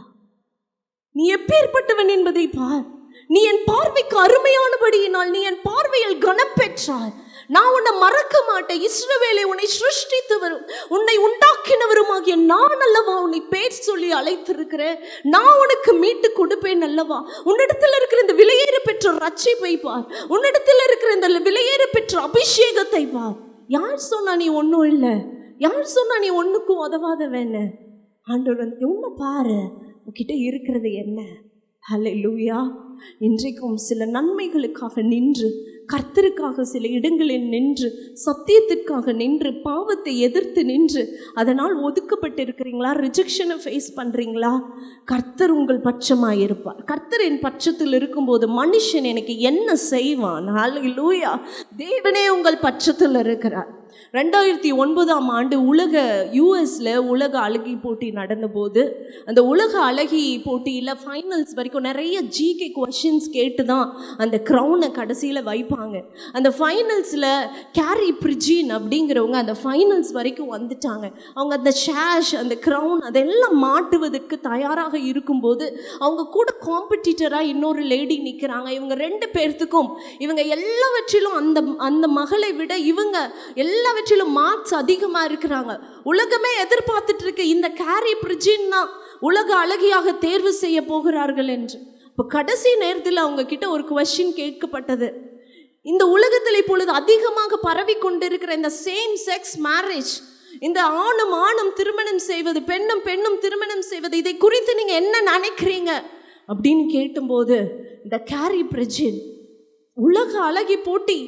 B: நீ எப்பேற்பட்டவன் என்பதை பார். நீ என் பார்வைக்கு அருமையானபடியினால் நீ என் பார்வையில் கனம் பெற்றாய். நான் உன்னை மறக்க மாட்டேன். இஸ்ரவேலை உன்னை சிருஷ்டித்தவரும் உன்னை உண்டாக்கினவருமாகிய நான் அல்லவா உன்னை பேர் சொல்லி அழைத்திருக்கிறேன். நான் உனக்கு மீட்டு கொடுப்பேன் அல்லவா. உன்னிடத்தில் இருக்கிற இந்த விலையேற பெற்ற ரட்சிப்பை பார், உன்னிடத்தில் இருக்கிற இந்த விலையேற பெற்ற அபிஷேகத்தை பார். யார் சொன்னா நீ ஒன்றும் இல்லை? யார் சொன்னா நீ ஒன்றுக்கும் உதவாதவன்னு? ஆண்டவர் வந்து உன்னை பாரு, உன்கிட்ட இருக்கிறது என்ன? ஹல்லேலூயா. இன்றைக்கும் சில நன்மைகளுக்காக நின்று, கர்த்தருக்காக சில இடங்களில் நின்று, சத்தியத்திற்காக நின்று, பாவத்தை எதிர்த்து நின்று அதனால் ஒதுக்கப்பட்டு இருக்கிறீங்களா? ரிஜெக்ஷனை ஃபேஸ் பண்ணுறீங்களா? கர்த்தர் உங்கள் பட்சமாக இருப்பார். கர்த்தர் என் பட்சத்தில் இருக்கும்போது மனுஷன் எனக்கு என்ன செய்வான்? ஹல்லேலூயா. தேவனே உங்கள் பட்சத்தில் இருக்கிறார். 2009 உலக யூஎஸில் உலக அழகி போட்டி நடந்தபோது அந்த உலக அழகி போட்டியில் ஃபைனல்ஸ் வரைக்கும் நிறைய ஜிகே கொஷின்ஸ் கேட்டு தான் அந்த க்ரௌனை கடைசியில் வைப்பாங்க. அந்த ஃபைனல்ஸில் கேரி பிரிஜின் அப்படிங்கிறவங்க அந்த ஃபைனல்ஸ் வரைக்கும் வந்துட்டாங்க. அவங்க அந்த ஷேஷ் அந்த க்ரௌன் அதெல்லாம் மாட்டுவதற்கு தயாராக இருக்கும்போது அவங்க கூட காம்படிட்டராக இன்னொரு லேடி நிற்கிறாங்க. இவங்க 2 பேர்த்துக்கும் இவங்க எல்லாவற்றிலும் அந்த மகளை விட இவங்க எல்லாவற்றிலும் மார்க்ஸ் அதிகமாக இருக்கிறாங்க. உலகமே எதிர்பார்த்துட்டு இருக்கு இந்த கேரி பிரிஜின் தான் உலக அழகியாக தேர்வு செய்ய போகிறார்கள் என்று. இப்போ கடைசி நேரத்தில் அவங்க கிட்ட ஒரு கொஸ்டின் கேட்கப்பட்டது. இந்த உலகத்தில் இப்பொழுது அதிகமாக பரவி கொண்டிருக்கிற இந்த சேம் செக்ஸ் மேரேஜ், இந்த ஆணும் திருமணம் செய்வது, பெண்ணும் திருமணம் செய்வது, இதை குறித்து நீங்க என்ன நினைக்கிறீங்க அப்படின்னு கேட்டும்போது இந்த கேரி பிரிஜின் உலக அழகி போட்டி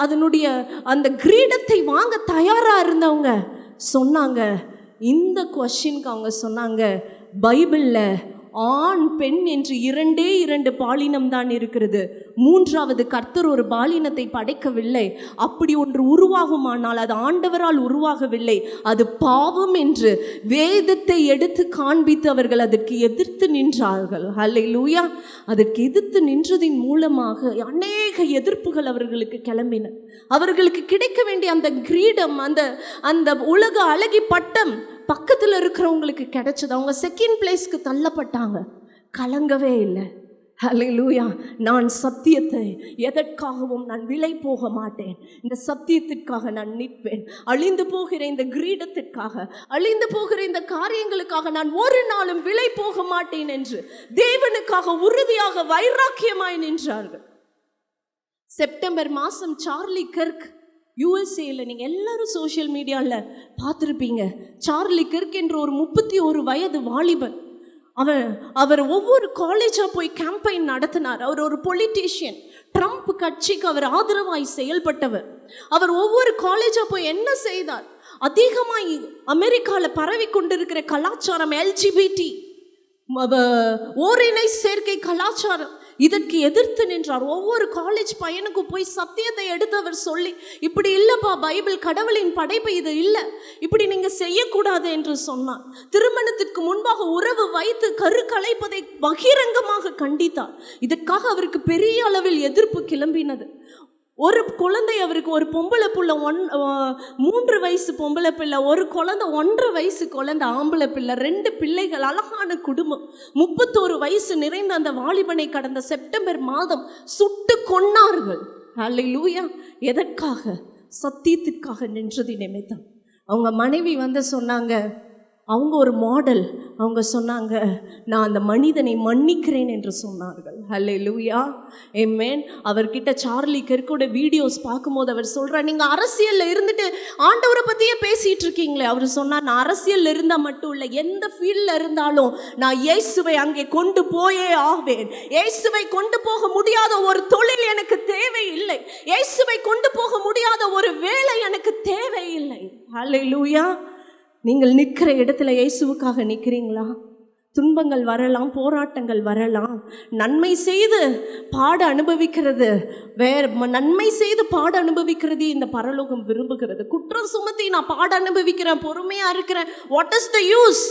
B: அதனுடைய அந்த கிரீடத்தை வாங்க தயாராக இருந்தவங்க சொன்னாங்க. இந்த கொஸ்டினுக்கு அவங்க சொன்னாங்க, பைபிளில் ஆண் பெண் என்று 2 பாலினம் தான் இருக்கிறது. 3வது கர்த்தர் ஒரு பாலினத்தை படைக்கவில்லை. அப்படி ஒன்று உருவாகுமானால் அது ஆண்டவரால் உருவாகவில்லை, அது பாவம் என்று வேதத்தை எடுத்து காண்பித்து அவர்கள் அதற்கு எதிர்த்து நின்றார்கள். ஹல்லேலூயா. அதற்கு எதிர்த்து நின்றதின் மூலமாக அநேக எதிர்ப்புகள் அவர்களுக்கு கிளம்பின. அவர்களுக்கு கிடைக்க வேண்டிய அந்த கிரீடம், அந்த உலக அழகி பட்டம் பக்கத்தில் இருக்கிறவங்களுக்கு கிடைச்சது. அவங்க செகண்ட் பிளேஸ்க்கு தள்ளப்பட்டாங்க. கலங்கவே இல்லை. ஹல்லேலூயா. நான் சத்தியத்தை எதற்காகவும் நான் விலை போக மாட்டேன். இந்த சத்தியத்திற்காக நான் நிற்பேன். அழிந்து போகிற இந்த கிரீடத்திற்காக, அழிந்து போகிற இந்த காரியங்களுக்காக நான் ஒரு நாளும் விலை போக மாட்டேன் என்று தேவனுக்காக உறுதியாக வைராக்கியமாய் நின்றார்கள். செப்டம்பர் மாதம் சார்லி கிர்க் யூஎஸ்ஏல நீங்கள் எல்லாரும் சோஷியல் மீடியாவில் பார்த்துருப்பீங்க. சார்லி கிர்க் என்ற ஒரு 31 வயது வாலிபன். அவர் ஒவ்வொரு காலேஜாக போய் கேம்பெயின் நடத்தினார். அவர் ஒரு பொலிட்டீஷியன். ட்ரம்ப் கட்சிக்கு அவர் ஆதரவாய் செயல்பட்டவர். அவர் ஒவ்வொரு காலேஜாக போய் என்ன செய்தார்? அதிகமாக அமெரிக்காவில் பரவி கொண்டிருக்கிற கலாச்சாரம் எல்ஜிபிடி, ஓரினை சேர்க்கை கலாச்சாரம், இதற்கு எதிர்த்து நின்றார். ஒவ்வொரு காலேஜ் பையனுக்கும் போய் சத்தியத்தை எடுத்து அவர் சொல்லி, இப்படி இல்லைப்பா, பைபிள் கடவுளின் படைப்பு இது இல்லை, இப்படி நீங்கள் செய்யக்கூடாது என்று சொன்னார். திருமணத்திற்கு முன்பாக உறவு வைத்து கரு கலைப்பதை பகிரங்கமாக கண்டித்தார். இதற்காக அவருக்கு பெரிய அளவில் எதிர்ப்பு கிளம்பினது. ஒரு குழந்தை, அவருக்கு ஒரு பொம்பளை பிள்ளை 3 வயசு பொம்பளை பிள்ளை, ஒரு குழந்தை 1.5 வயசு குழந்தை ஆம்பளை பிள்ளை, 2 பிள்ளைகள், அழகான குடும்பம். 31 வயசு நிறைந்த அந்த வாலிபனை கடந்த செப்டம்பர் மாதம் சுட்டு கொன்னார்கள். ஹல்லேலூயா. எதற்காக? சத்தியத்திற்காக நின்றது நிமித்தம். அவங்க மனைவி சொன்னாங்க, அவங்க ஒரு மாடல். அவங்க சொன்னாங்க, நான் அந்த மனிதனை மன்னிக்கிறேன் என்று சொன்னார்கள். ஹல்லேலூயா. ஆமென். அவர்கிட்ட சார்லி கிர்க்கோட வீடியோஸ் பார்க்கும்போது அவர் சொல்கிறார், நீங்கள் அரசியலில் இருந்துட்டு ஆண்டவரை பற்றியே பேசிகிட்டு இருக்கீங்களே. அவர் சொன்னார், நான் அரசியலில் இருந்தால் மட்டும் இல்லை, எந்த ஃபீல்டில் இருந்தாலும் நான் இயேசுவை அங்கே கொண்டு போயே ஆவேன். இயேசுவை கொண்டு போக முடியாத ஒரு தொழில் எனக்கு தேவையில்லை. இயேசுவை கொண்டு போக முடியாத ஒரு வேலை எனக்கு தேவையில்லை. ஹல்லேலூயா. நீங்கள் நிற்கிற இடத்துல இயேசுவுக்காக நிற்கிறீங்களா? துன்பங்கள் வரலாம், போராட்டங்கள் வரலாம். நன்மை செய்து பாட அனுபவிக்கிறது நன்மை செய்து பாட அனுபவிக்கிறது இந்த பரலோகம் விரும்புகிறது. குற்றம் சுமத்தி நான் பாட அனுபவிக்கிறேன், பொறுமையாக இருக்கிறேன், வாட் இஸ் த யூஸ்?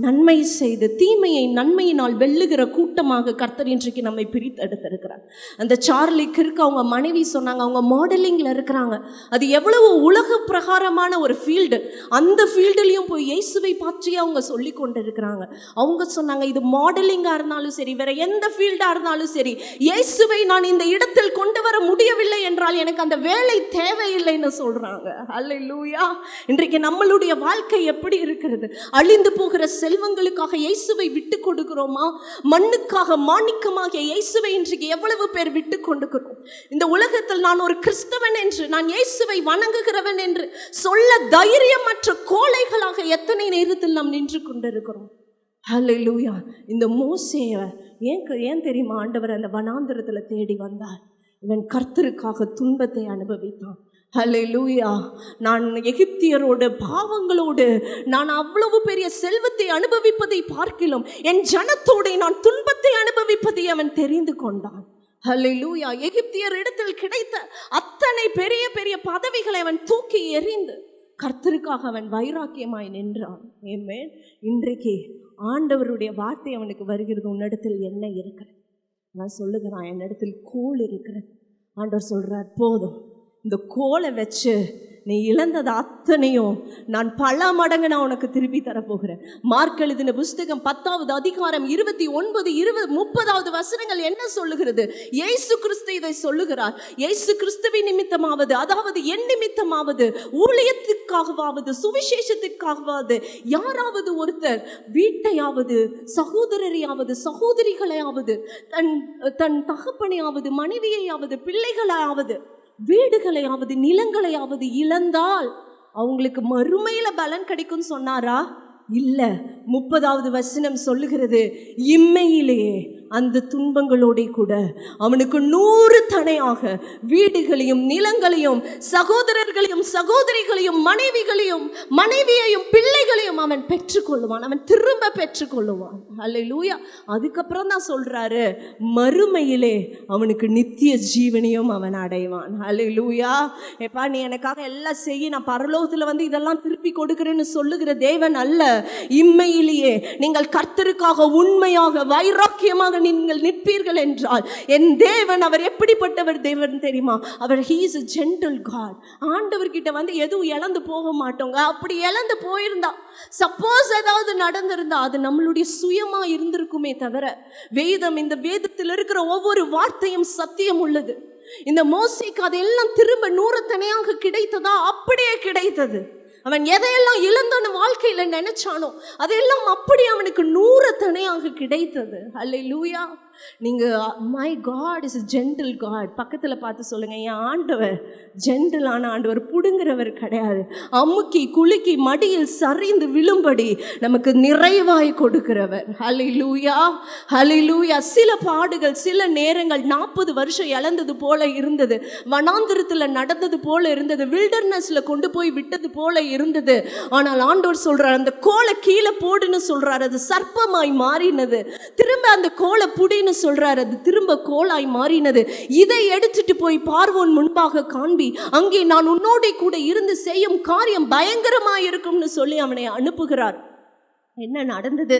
B: நன்மை செய்து தீமையை நன்மையினால் வெல்லுகிற கூட்டமாக கர்த்தர் இன்றைக்கு நம்மை பிரித்து எடுத்திருக்கிறார். அந்த சார்லி கிர்க் அவங்க மனைவி சொன்னாங்க, அவங்க மாடலிங்கில் இருக்கிறாங்க. அது எவ்வளவு உலக பிரகாரமான ஒரு ஃபீல்டு. அந்த ஃபீல்டுலேயும் போய் இயேசுவை பற்றி அவங்க சொல்லி கொண்டு இருக்கிறாங்க. அவங்க சொன்னாங்க, இது மாடலிங்காக இருந்தாலும் சரி, வேற எந்த ஃபீல்டாக இருந்தாலும் சரி, இயேசுவை நான் இந்த இடத்தில் கொண்டு வர முடியவில்லை என்றால் எனக்கு அந்த வேலை தேவையில்லைன்னு சொல்கிறாங்க. ஹல்லேலூயா. இன்றைக்கு நம்மளுடைய வாழ்க்கை எப்படி இருக்கிறது? அழிந்து போகிற செல்வங்களுக்காக இயேசுவை விட்டு கொடுக்கிறோமா? மண்ணுக்காக மாணிக்கமாக இயேசுவை இன்றைக்கு எவ்வளவு பேர் விட்டு கொடுக்கிறோம்? இந்த உலகத்தில் நான் ஒரு கிறிஸ்தவன் என்று, நான் இயேசுவை வணங்குகிறவன் என்று சொல்ல தைரியமற்ற கோழைகளாக எத்தனை நேரத்தில் நாம் நின்று கொண்டிருக்கிறோம். ஹல்லேலூயா. இந்த மோசேயை ஏன் தெரியுமா ஆண்டவர் அந்த வனாந்திரத்தில் தேடி வந்தார்? இவன் கர்த்தருக்காக துன்பத்தை அனுபவித்தான். ஹல்லேலூயா. நான் எகிப்தியரோடு பாவங்களோடு நான் அவ்வளவு பெரிய செல்வத்தை அனுபவிப்பதை பார்க்கிலும் என் ஜனத்தோடு நான் துன்பத்தை அனுபவிப்பதை அவன் தெரிந்து கொண்டான். ஹல்லேலூயா. எகிப்தியர் இடத்தில் கிடைத்த அத்தனை பெரிய பெரிய பதவிகளை அவன் தூக்கி எறிந்து கர்த்தருக்காக அவன் வைராக்கியமாய் நின்றான். ஆமென். இன்றைக்கு ஆண்டவருடைய வார்த்தை அவனுக்கு வருகிறது, உன்னிடத்தில் என்ன இருக்கிறது? நான் சொல்லுகிறான், என்னிடத்தில் கோல் இருக்கிறது. ஆண்டவர் சொல்றார், போதும், இந்த கோலை வச்சு நீ இழந்தது அத்தனையும் நான் பல மடங்கு நான் உனக்கு திருப்பி தரப்போகிறேன். மார்க் எழுதின புஸ்தகம் 10வது அதிகாரம் 29, 30வது வசனங்கள் என்ன சொல்லுகிறது? இயேசு கிறிஸ்து இதை சொல்லுகிறார். இயேசு கிறிஸ்துவின் நிமித்தமாவது, அதாவது என் நிமித்தமாவது, ஊழியத்திற்காகவாவது, சுவிசேஷத்திற்காகவாவது யாராவது ஒருத்தர் வீட்டையாவது, சகோதரரையாவது, சகோதரிகளையாவது, தன் தகப்பனையாவது, மனைவியையாவது, பிள்ளைகளையாவது, வீடுகளையாவது, நிலங்களையாவது இழந்தால் அவங்களுக்கு மறுமையில பலன் கிடைக்கும் சொன்னாரா? இல்ல. 30வது வசனம் சொல்லுகிறது, இம்மையிலேயே அந்த துன்பங்களோட கூட அவனுக்கு 100 தனையாக வீடுகளையும், நிலங்களையும், சகோதரர்களையும், சகோதரிகளையும், மனைவியையும், பிள்ளைகளையும் அவன் பெற்றுக்கொள்ளுவான். அவன் திரும்ப பெற்றுக்கொள்ளுவான். அல்லேலூயா. அதுக்கப்புறம் தான் சொல்றாரு, மறுமையிலே அவனுக்கு நித்திய ஜீவனையும் அவன் அடைவான். அல்லேலூயா. எப்பா, நீ எனக்காக எல்லாம் செய்ய, நான் பரலோகத்துல வந்து இதெல்லாம் திருப்பி கொடுக்கிறேன்னு சொல்லுகிற தேவன் அல்ல. இம்மையிலேயே நீங்கள் கர்த்தருக்காக உண்மையாக வைராக்கியமாக நீங்கள் நிற்பீர்கள் என்றால், என் தேவன் அவர் எப்படிப்பட்டவர் தேவன் தெரியுமா? அவர் he is a gentle God. ஆண்டவர்கிட்ட வந்து எதுவும் இழந்து போக மாட்டோங்க. அப்படி இழந்து போயிருந்தா, சப்போஸ் ஏதாவது நடந்திருந்தா, அது நம்மளுடைய சுயமா இருந்திருக்குமே தவிர, இந்த வேதத்தில் இருக்கிற ஒவ்வொரு வார்த்தையும் சத்தியம் உள்ளது. இந்த மோசேக்கு அதெல்லாம் திரும்ப 100 தனையாக கிடைத்ததா? அப்படியே கிடைத்தது. அவன் எதையெல்லாம் இழந்தான வாழ்க்கையில நினைச்சானோ அதெல்லாம் அப்படி அவனுக்கு 100 தனையாக கிடைத்தது. அல்லேலூயா. நீங்க, my God is gentle God. பக்கத்துல பார்த்து சொல்லுங்க, என் ஆண்டவர் ஜென்டிலான ஆண்டவர், புடுங்கிறவர் கிடையாது. அமுக்கி குலுக்கி மடியில் சரிந்து விழும்படி நமக்கு நிறைவாய் கொடுக்கிறவர். ஹல்லேலூயா, ஹல்லேலூயா. சில பாடுகள், சில நேரங்கள் 40 வருஷம் இழந்தது போல இருந்தது, வனாந்திரத்துல நடந்தது போல இருந்தது, வில்டர்னஸ்ல கொண்டு போய் விட்டது போல இருந்தது. ஆனால் ஆண்டவர் சொல்றார், அந்த கோலை கீழே போடுன்னு சொல்றார். அது சர்ப்பமாய் மாறினது. திரும்ப அந்த கோலை புடின்னு சொல்றார், அது திரும்ப கோலாய் மாறினது. இதை எடுத்துட்டு போய் பார்வோன் முன்பாக காண்பி, அங்கே நான் உன்னோட கூட இருந்து செய்யும் காரியம் பயங்கரமாய் இருக்கும்னு சொல்லி அவனை அனுப்புகிறார். என்ன நடந்தது?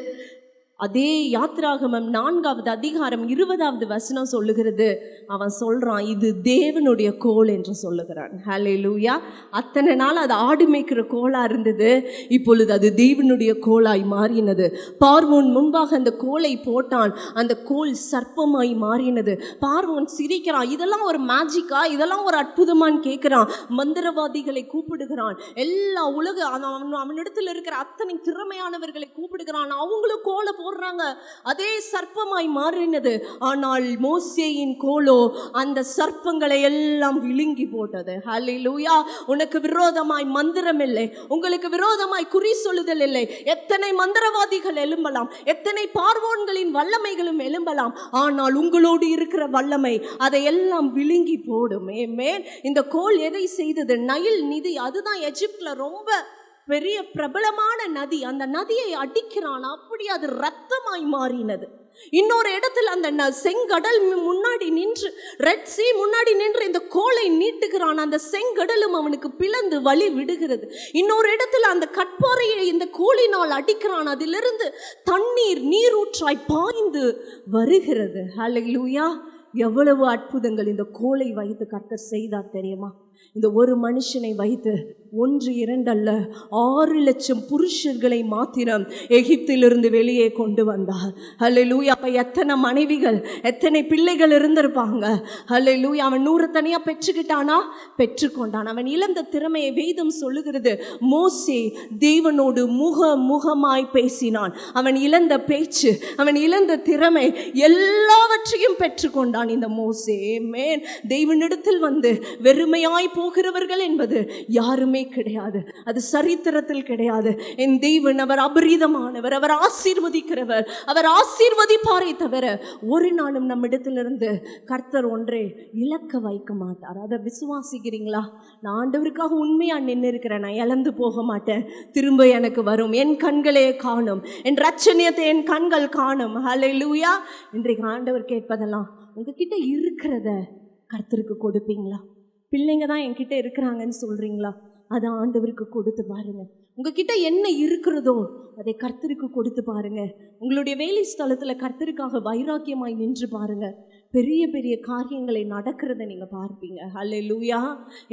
B: அதே யாத்ராகமம் 4வது அதிகாரம் 20வது வசனம் சொல்லுகிறது. அவன் சொல்றான், இது தேவனுடைய கோல் என்று சொல்லுகிறான். ஹல்லேலூயா. அத்தனை நாள் அது ஆடு மேய்க்கிற கோலா இருந்தது, இப்பொழுது அது தேவனுடைய கோலாய் மாறினது. பார்வோன் முன்பாக அந்த கோலை போட்டான், அந்த கோல் சர்ப்பமாய் மாறினது. பார்வோன் சிரிக்கிறான், இதெல்லாம் ஒரு மேஜிக்கா, இதெல்லாம் ஒரு அற்புதமான்னு கேட்கிறான். மந்திரவாதிகளை கூப்பிடுகிறான், எல்லா உலக அவனிடத்தில் இருக்கிற அத்தனை திறமையானவர்களை கூப்பிடுகிறான். அவங்களும் கோலை போடுறாங்க, அதே சர்ப்பமாய் மாறினது. ஆனால் மோசேயின் கோலோ அந்த சர்ப்பங்களை எல்லாம் விழுங்கி போட்டது. ஹல்லேலூயா. உனக்கு விரோதமாய் மந்திரம் இல்லை, உங்களுக்கு விரோதமாய் குறி சொல்லுதல் இல்லை. எத்தனை மந்திரவாதிகள் எழும்பலாம், எத்தனை பார்வோன்களின் வல்லமைகளும் எழும்பலாம், ஆனால் உங்களோடு இருக்கிற வல்லமை அதை எல்லாம் விழுங்கி போடும். ஆமென். இந்த கோல் எதை செய்தது? நைல் நதி, அதுதான் எகிப்துல ரொம்ப பெரிய பிரபலமான நதி. அந்த நதியை அடிக்கிறான், அப்படி அது ரத்தமாய் மாறினது. இன்னொரு இடத்துல அந்த செங்கடல் முன்னாடி நின்று, ரெட் சீ முன்னாடி நின்று இந்த கோலை நீட்டுகிறான், அந்த செங்கடலும் அவனுக்கு பிளந்து வழி விடுகிறது. இன்னொரு இடத்துல அந்த கட்பாறையை இந்த கோலினால் அடிக்கிறான், அதிலிருந்து தண்ணீர் நீரூற்றாய் பாய்ந்து வருகிறது. ஹல்லேலூயா. எவ்வளவு அற்புதங்கள் இந்த கோலை வைத்து கர்த்தர் செய்தார் தெரியுமா? இந்த ஒரு மனுஷனை வைத்து 1, 2 அல்ல, 6 லட்சம் புருஷர்களை மாத்திரம் எகிப்திலிருந்து வெளியே கொண்டு வந்தார். ஹல்லேலூயா. அப்ப எத்தனை மனைவிகள், எத்தனை பிள்ளைகள் இருந்திருப்பாங்க. ஹல்லேலூயா. அவன் 100 தனியா பெற்றுக்கிட்டானா? பெற்றுக்கொண்டான். அவன் இழந்த திறமையை வேதம் சொல்லுகிறது. மோசே தேவனோடு முகமாய் பேசினான். அவன் இழந்த பேச்சு, அவன் இழந்த திறமை எல்லாவற்றையும் பெற்றுக்கொண்டான் இந்த மோசே. ஆமென். தேவனிடத்தில் வந்து வெறுமையாய் அநேகமாய் போகிறவர்கள் என்பது யாருமே கிடையாது. அது சரித்திரத்தில் கிடையாது. என் தேவன் அவர் அபரிதமானவர், அவர் ஆசீர்வதிக்கிறவர், அவர் ஆசீர்வதிப்பாரை தவிர ஒரு நாளும் நம்மிடத்திலிருந்து கர்த்தர் ஒன்றே இழக்க வைக்க மாட்டார். அதை விசுவாசிக்கிறீங்களா? நான் ஆண்டவருக்காக உண்மையா நின்று இருக்கிறேன், நான் இழந்து போக மாட்டேன், திரும்ப எனக்கு வரும், என் கண்களே காணும், என் ரட்சணியத்தை என் கண்கள் காணும். ஹல்லேலூயா. இன்றைக்கு ஆண்டவர் கேட்பதெல்லாம் உங்ககிட்ட இருக்கிறத கர்த்தருக்கு கொடுப்பீங்களா? பிள்ளைங்க தான் என்கிட்ட இருக்கிறாங்கன்னு சொல்றீங்களா? அதை ஆண்டவருக்கு கொடுத்து பாருங்க. உங்ககிட்ட என்ன இருக்கிறதோ அதை கர்த்தருக்கு கொடுத்து பாருங்க. உங்களுடைய வேலை ஸ்தலத்தில் கர்த்தருக்காக வைராக்கியமாய் நின்று பாருங்க. பெரிய பெரிய காரியங்களை நடக்கிறத நீங்க பார்ப்பீங்க. ஹல்லேலூயா,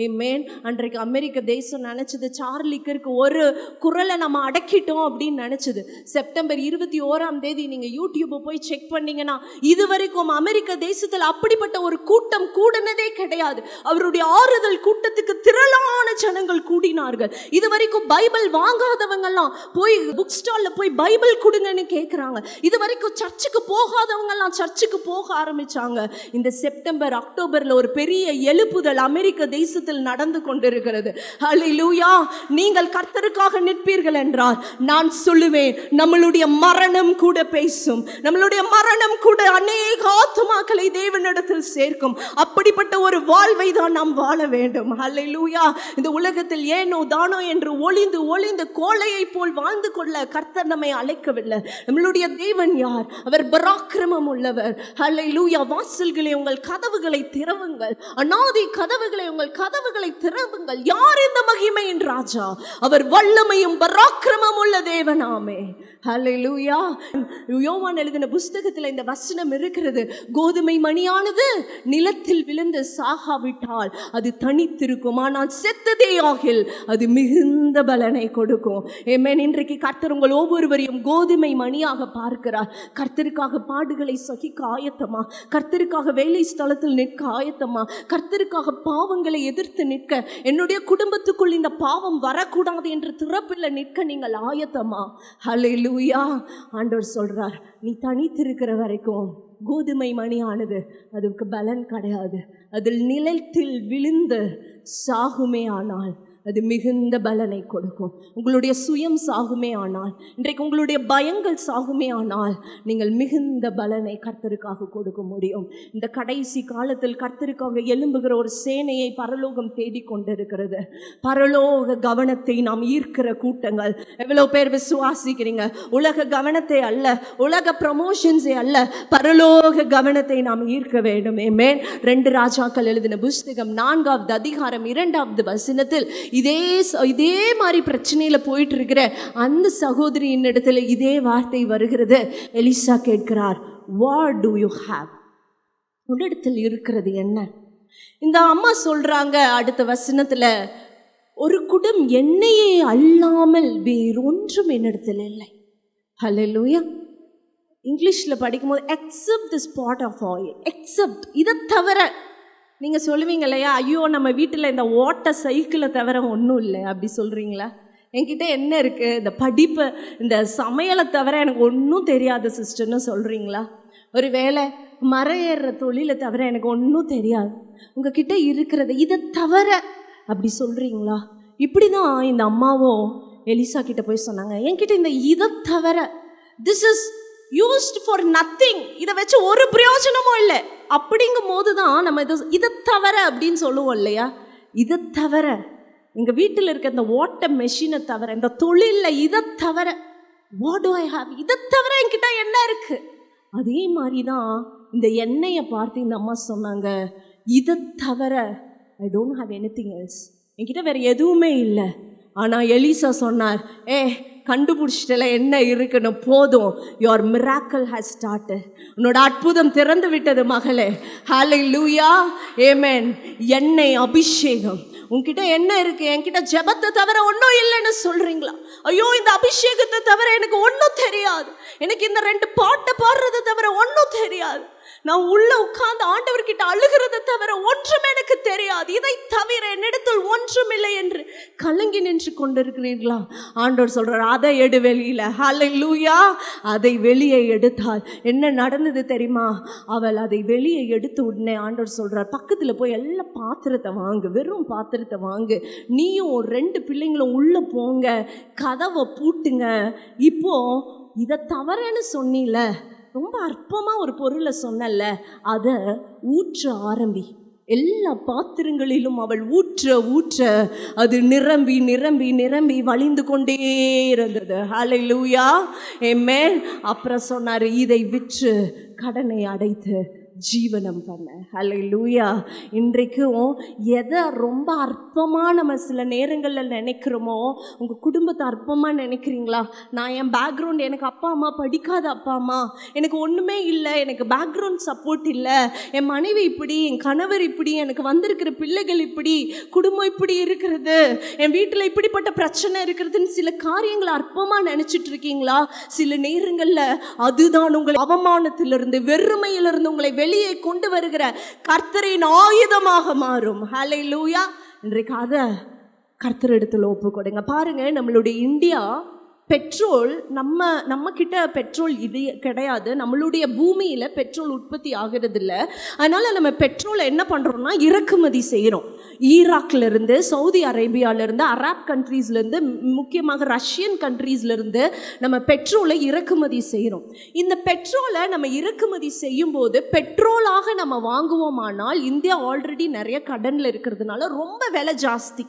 B: ஆமென். அன்றைக்கு அமெரிக்க தேசம் நினைச்சது சார்லி கிர்க் ஒரு குரலை நம்ம அடக்கிட்டோம் அப்படின்னு நினைச்சது. செப்டம்பர் 21 நீங்க யூடியூப் போய் செக் பண்ணீங்கன்னா இதுவரைக்கும் அமெரிக்க தேசத்தில் அப்படிப்பட்ட ஒரு கூட்டம் கூடினதே கிடையாது. அவருடைய ஆறுதல் கூட்டத்துக்கு திரளான ஜனங்கள் கூடினார்கள். இதுவரைக்கும் பைபிள் வாங்காதவங்கெல்லாம் போய் புக் ஸ்டால்ல போய் பைபிள் கொடுங்கன்னு கேட்குறாங்க. இதுவரைக்கும் சர்ச்சுக்கு போகாதவங்கெல்லாம் சர்ச்சுக்கு போக ஆரம்பிச்சாங்க. இந்த செப்டம்பர் அக்டோபர்ல ஒரு பெரிய எழுப்புதல் அமெரிக்க தேசத்தில் நடந்து கொண்டிருக்கிறது. ஹல்லேலூயா. நீங்கள் கர்த்தருக்காக நிற்பீர்கள் என்றால் நான் சொல்லுவேன், நம்மளுடைய மரணம் கூட பேசும், நம்மளுடைய மரணம் கூட அநேக ஆத்துமாக்களை தேவனிடத்தில் சேர்க்கும். அப்படிப்பட்ட ஒரு வாழ்வை தான் நாம் வாழ வேண்டும். ஹல்லேலூயா. இந்த உலகத்தில் ஏனோ தானோ என்று ஒளிந்து ஒளிந்து கோழையை போல் வாழ்ந்து கொள்ள கர்த்தர் நம்மை அழைக்கவில்லை. நம்மளுடைய தேவன் யார்? அவர் பராக்கிரமம் உள்ளவர். ஹல்லேலூயா. வாசல்களே உங்கள் கதவுகளை திறவுங்கள், அநாதி கதவுகளை உங்கள் கதவுகளை திறவுங்கள். யார் இந்த மகிமையின் ராஜா? அவர் வல்லமையும் பராக்கிரமம் உள்ள தேவனாமே. ஹல்லேலூயா. யோவான் எழுதின புஸ்தகத்தில் இந்த வசனம் இருக்கிறது. கோதுமை மணியானது நிலத்தில் விழுந்து சாகாவிட்டால் அது தனித்திருக்கும், ஆனால் செத்ததே ஆகில் அது மிகுந்த பலனை கொடுக்கும். ஆமென். இன்றைக்கு கர்த்தர் உங்கள் ஒவ்வொருவரையும் கோதுமை மணியாக பார்க்கிறார். கர்த்தருக்காக பாடுகளை சகிக்க ஆயத்தமா? கர்த்தருக்காக வேலை ஸ்தலத்தில் நிற்க ஆயத்தமா? கர்த்தருக்காக பாவங்களை எதிர்த்து நிற்க, என்னுடைய குடும்பத்துக்குள் இந்த பாவம் வரக்கூடாது என்று திறப்பில் நிற்க நீங்கள் ஆயத்தமா? ஹல்லேலூயா. ஆண்டவர் சொல்றார், நீ தனித்திருக்கிற வரைக்கும் கோதுமை மணியானது அதுக்கு பலன் கிடையாது. அதில் நிலத்தில் விழுந்து சாகுமே ஆனால் அது மிகுந்த பலனை கொடுக்கும். உங்களுடைய சுயம் சாகுமே ஆனால், இன்றைக்கு உங்களுடைய பயங்கள் சாகுமே ஆனால் நீங்கள் மிகுந்த பலனை கர்த்தருக்காக கொடுக்க முடியும். இந்த கடைசி காலத்தில் கர்த்தருக்காக எழும்புகிற ஒரு சேனையை பரலோகம் தேடிக்கொண்டிருக்கிறது. பரலோக கவனத்தை நாம் ஈர்க்கிற கூட்டங்கள் எவ்வளோ பேர் விசுவாசிக்கிறீங்க? உலக கவனத்தை அல்ல, உலக ப்ரமோஷன்ஸை அல்ல, பரலோக கவனத்தை நாம் ஈர்க்க வேண்டும். ஆமென். 2 ராஜாக்கள் எழுதின புஸ்தகம் 4வது அதிகாரம் 2வது வசனத்தில் இதே மாதிரி பிரச்சனையில போயிட்டு இருக்கிற அந்த சகோதரியின் இடத்துல இதே வார்த்தை வருகிறது. எலிசா கேட்கிறார், what do you have? உன்னிடத்தில் இருக்கிறது என்ன? இந்த அம்மா சொல்றாங்க அடுத்த வசனத்துல, ஒரு குடம் எண்ணெயை அல்லாமல் வேறொன்றும் என்னிடத்தில் இல்லை. ஹல்லேலூயா. இங்கிலீஷில் படிக்கும்போது except the spot of oil, except, இதை தவிர. நீங்கள் சொல்லுவீங்க இல்லையா, ஐயோ நம்ம வீட்டில் இந்த ஓட்ட சைக்கிளை தவிர ஒன்றும் இல்லை, அப்படி சொல்கிறீங்களா? என்கிட்ட என்ன இருக்குது, இந்த படிப்பு இந்த சமையலை தவிர எனக்கு ஒன்றும் தெரியாது சிஸ்டர்னு சொல்கிறீங்களா? ஒரு வேளை மரம் ஏறுற தொழிலை தவிர எனக்கு ஒன்றும் தெரியாது, உங்ககிட்ட இருக்கிறத இதை தவிர அப்படி சொல்கிறீங்களா? இப்படி தான் இந்த அம்மாவும் எலிசா கிட்ட போய் சொன்னாங்க, என்கிட்ட இந்த இதை தவிர, this is used for nothing, இதை வச்சு ஒரு பிரயோஜனமும் இல்லை. அப்படிங்கும் போது தான் நம்ம இதை தவிர அப்படின்னு சொல்லுவோம் இல்லையா? இதை தவிர, எங்கள் வீட்டில் இருக்க இந்த ஓட்ட மெஷினை தவிர, இந்த தொழிலில் இதை தவிர, வாட் டு ஐ ஹேவ், இதை தவிர என்கிட்ட என்ன இருக்கு? அதே மாதிரி தான் இந்த எண்ணெயை பார்த்து இந்த அம்மா சொன்னாங்க, இதை தவிர I don't have anything else, என்கிட்ட வேற எதுவுமே இல்லை. ஆனால் எலிசா சொன்னார், கண்டுபிடிச்சிட்டல என்ன இருக்குன்னு, போதும், யுவர் மிராக்கிள் ஹஸ் ஸ்டார்டட், உன்னோட அற்புதம் திறந்து விட்டது மகளே. ஹல்லேலூயா. ஆமென். எண்ணெய், அபிஷேகம். உன்கிட்ட என்ன இருக்கு? என்கிட்ட ஜெபத்தை தவிர ஒன்றும் இல்லைன்னு சொல்றீங்களா? ஐயோ இந்த அபிஷேகத்தை தவிர எனக்கு ஒன்றும் தெரியாது, எனக்கு இந்த 2 பாட்டை பாடுறதை தவிர ஒன்றும் தெரியாது, நான் உள்ள உட்கார்ந்து ஆண்டவர்கிட்ட அழுகிறதை தவிர ஒன்றும் எனக்கு தெரியாது, இதை தவிர என்னிடத்தில் ஒன்றும் இல்லை என்று கலங்கி நின்று கொண்டிருக்கிறீர்களா? ஆண்டவர் சொல்றார், அதை எடு வெளியில. ஹல்லேலூயா. அதை வெளியே எடுத்தால் என்ன நடந்தது தெரியுமா? அவள் அதை வெளியே எடுத்த உடனே ஆண்டவர் சொல்றார், பக்கத்துல போய் எல்லா பாத்திரத்தை வாங்கு, வெறும் பாத்திரத்தை வாங்கு, நீயும் 2 பிள்ளைங்களும் உள்ள போங்க, கதவை பூட்டுங்க. இப்போ இதை தவறேன்னு சொன்னீல, ரொம்ப அற்பமா ஒரு பொருளை சொன்னல, அதை ஊற்ற ஆரம்பி. எல்லா பாத்திரங்களிலும் அவள் ஊற்ற ஊற்ற அது நிரம்பி நிரம்பி நிரம்பி வழிந்து கொண்டே இருந்தது. ஹல்லேலூயா, ஆமென். அப்புறம் சொன்னார், இதை விற்று கடனை அடைத்து ஜீவனம் பண்ண. ஹல்லேலூயா. இன்றைக்கும் எதை ரொம்ப அற்பமாக நம்ம சில நேரங்களில் நினைக்கிறோமோ, உங்கள் குடும்பத்தை அற்பமாக நினைக்கிறீங்களா? நான் என் பேக்ரவுண்ட், எனக்கு அப்பா அம்மா படிக்காத அப்பா அம்மா, எனக்கு ஒன்றுமே இல்லை, எனக்கு பேக்ரவுண்ட் சப்போர்ட் இல்லை, என் மனைவி இப்படி, என் கணவர் இப்படி, எனக்கு வந்திருக்கிற பிள்ளைகள் இப்படி, குடும்பம் இப்படி இருக்கிறது, என் வீட்டில் இப்படிப்பட்ட பிரச்சனை இருக்கிறதுன்னு சில காரியங்களை அற்பமாக நினச்சிட்டு இருக்கீங்களா? சில நேரங்களில் அதுதான் உங்களை அவமானத்திலிருந்து, வெறுமையிலிருந்து உங்களை வெளியே கொண்டு வருகிற கர்த்தரின் ஆயுதமாக மாறும். ஹல்லேலூயா. இன்றைக்கு அதை கர்த்தரிடத்தில் ஒப்பு கொடுங்க. பாருங்க, நம்மளுடைய இந்தியா பெட்ரோல், நம்ம கிட்ட பெட்ரோல் இது கிடையாது. நம்மளுடைய பூமியில் பெட்ரோல் உற்பத்தி ஆகிறது இல்லை. அதனால் நம்ம பெட்ரோலை என்ன பண்ணுறோம்னா இறக்குமதி செய்கிறோம். ஈராக்லேருந்து, சவுதி அரேபியாவிலேருந்து, அரப் கண்ட்ரீஸ்லேருந்து, முக்கியமாக ரஷ்யன் கண்ட்ரீஸ்லேருந்து நம்ம பெட்ரோலை இறக்குமதி செய்கிறோம். இந்த பெட்ரோலை நம்ம இறக்குமதி செய்யும்போது பெட்ரோலாக நம்ம வாங்குவோமானால், இந்தியா ஆல்ரெடி நிறைய கடனில் இருக்கிறதுனால ரொம்ப விலை ஜாஸ்தி.